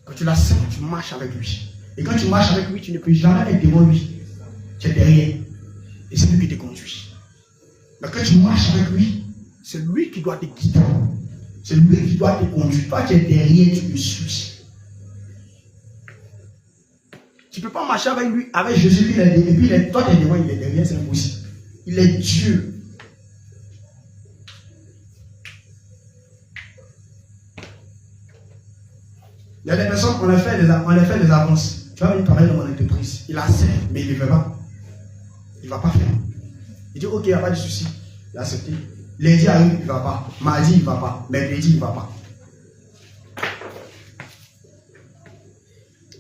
[SPEAKER 1] Quand tu l'acceptes, tu marches avec lui. Et quand tu marches avec lui, tu ne peux jamais être devant lui. Tu es derrière. Et c'est lui qui te conduit. Mais quand tu marches avec lui, c'est lui qui doit te guider. C'est lui qui doit te conduire. Toi, tu es derrière, tu le suis. Tu ne peux pas marcher avec lui, avec Jésus, et puis toi, tu es devant, il est derrière, c'est impossible. Il est Dieu. Il y a des personnes, on a fait des avances. Tu vas venir travailler dans mon entreprise. Il accepte, mais il ne veut pas. Il ne va pas faire. Il dit, ok, il n'y a pas de souci. Il a accepté. Lundi arrive, il ne va pas. Mardi, il ne va pas. Mercredi, il ne va pas.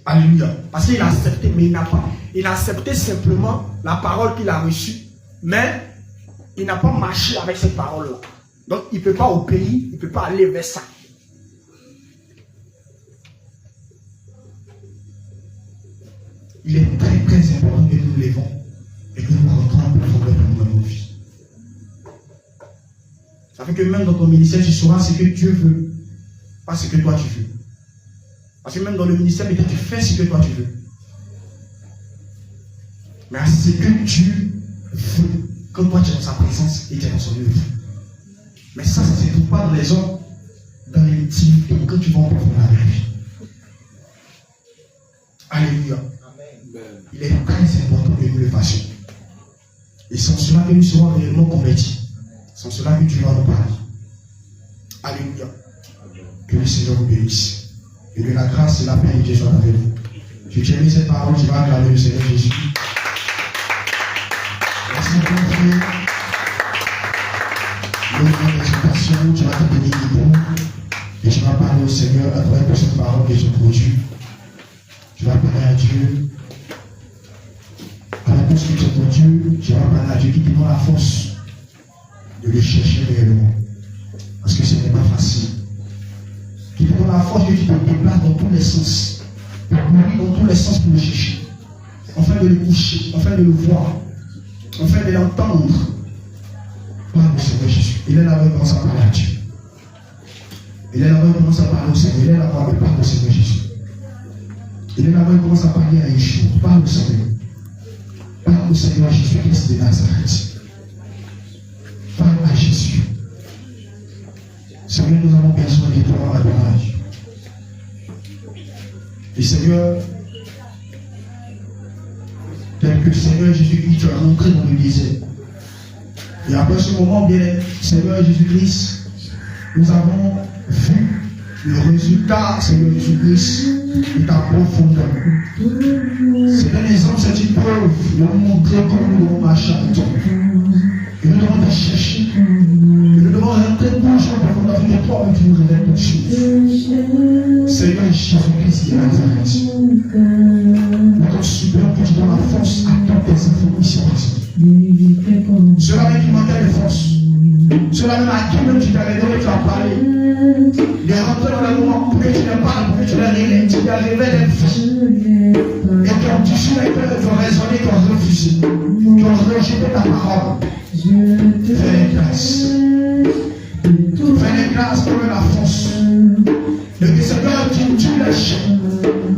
[SPEAKER 1] Alléluia. Parce qu'il a accepté, mais il n'a pas. Il a accepté simplement la parole qu'il a reçue, mais il n'a pas marché avec cette parole-là. Donc, il ne peut pas obéir, il ne peut pas aller vers ça. il est très très important que nous nous levons et que nous rentrons en profondeur dans nos vies. Ça fait que même dans ton ministère, tu sauras ce que Dieu veut, pas ce que toi tu veux. Parce que même dans le ministère, peut-être tu fais ce que toi tu veux. Mais à ce que Dieu veut, quand toi tu es dans sa présence et tu es dans son œuvre. Mais ça ne se trouve pas dans les hommes, dans l'intimité, quand tu vas en profondeur avec lui. Alléluia. Amen. Il est très important que nous le fassions. Et sans cela que nous serons réellement convertis. Sans cela que Dieu va nous parler. Alléluia. Que le Seigneur vous bénisse. Et que la grâce et la paix de Dieu soient avec vous. Je tiens cette parole, je vais acclamer le Seigneur Jésus. Merci beaucoup, frère. Nous avons l'exhortation, tu vas te donner libre. Et tu vas parler au Seigneur à travers cette parole que je produis. Tu vas parler à Dieu. À la construction de Dieu, tu vas parler à Dieu qui te donne la force de le chercher réellement. Parce que ce n'est pas facile. Qui te donne la force que tu te déplaces dans tous les sens. Pour courir dans tous les sens pour le chercher. Enfin de le toucher, enfin de le voir, enfin de l'entendre. Parle au Seigneur Jésus. Il est là où il commence à parler à Dieu. Il est là où il commence à parler au Seigneur. Il est là où il parle au Seigneur Jésus. Il est là où il commence à parler à Yeshua. Parle au Seigneur. Parle au Seigneur Jésus-Christ de Nazareth. Parle à Jésus. Seigneur, nous avons besoin de toi, Adonai. Et Seigneur, tel que Seigneur Jésus-Christ, tu es rentré dans le désert. Et après ce moment, bien, Seigneur Jésus-Christ, nous avons vu le résultat, Seigneur Jésus-Christ, de ta profondeur. C'est un exemple, c'est une preuve de nous montrer comment nous devons marcher avec toi. Et nous devons te chercher. Et nous devons rentrer toujours en profondeur de toi, mais tu nous révèles toutes choses. Seigneur Jésus-Christ de Nazareth, nous te supplions que tu donnes la force à tous tes enfants ici présents. Cela même qui manquait de force. Cela même à qui même tu t'avais donné, tu as parlé. De rentrer dans le moment pour que tu les parles, pour que tu les révèles, tu les révèles des vies. Et quand tu suis les cœurs, tu as raisonné, tu as refusé. Tu as rejeté ta parole. Fais les grâces. Fais les grâces pour la force. Et que Seigneur, tu les chaînes.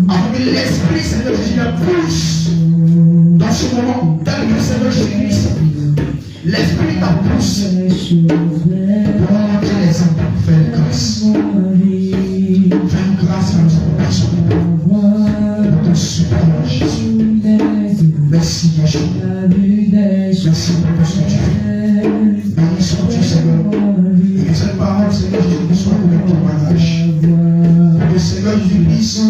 [SPEAKER 1] Afin que l'Esprit, Seigneur Jésus, le pousse dans ce moment, tel que Seigneur Jésus-Christ. L'Esprit t'a poussé pour montrer les enfants. Fais une grâce. Fais une grâce à nos personnes. Nous te supplions, Jésus. Merci, Yeshua. Merci pour ce que tu fais. Bénissons-tu, Seigneur. Et que cette parole, Seigneur Jésus, soit pour le témoignage. Que Seigneur Jésus-Christ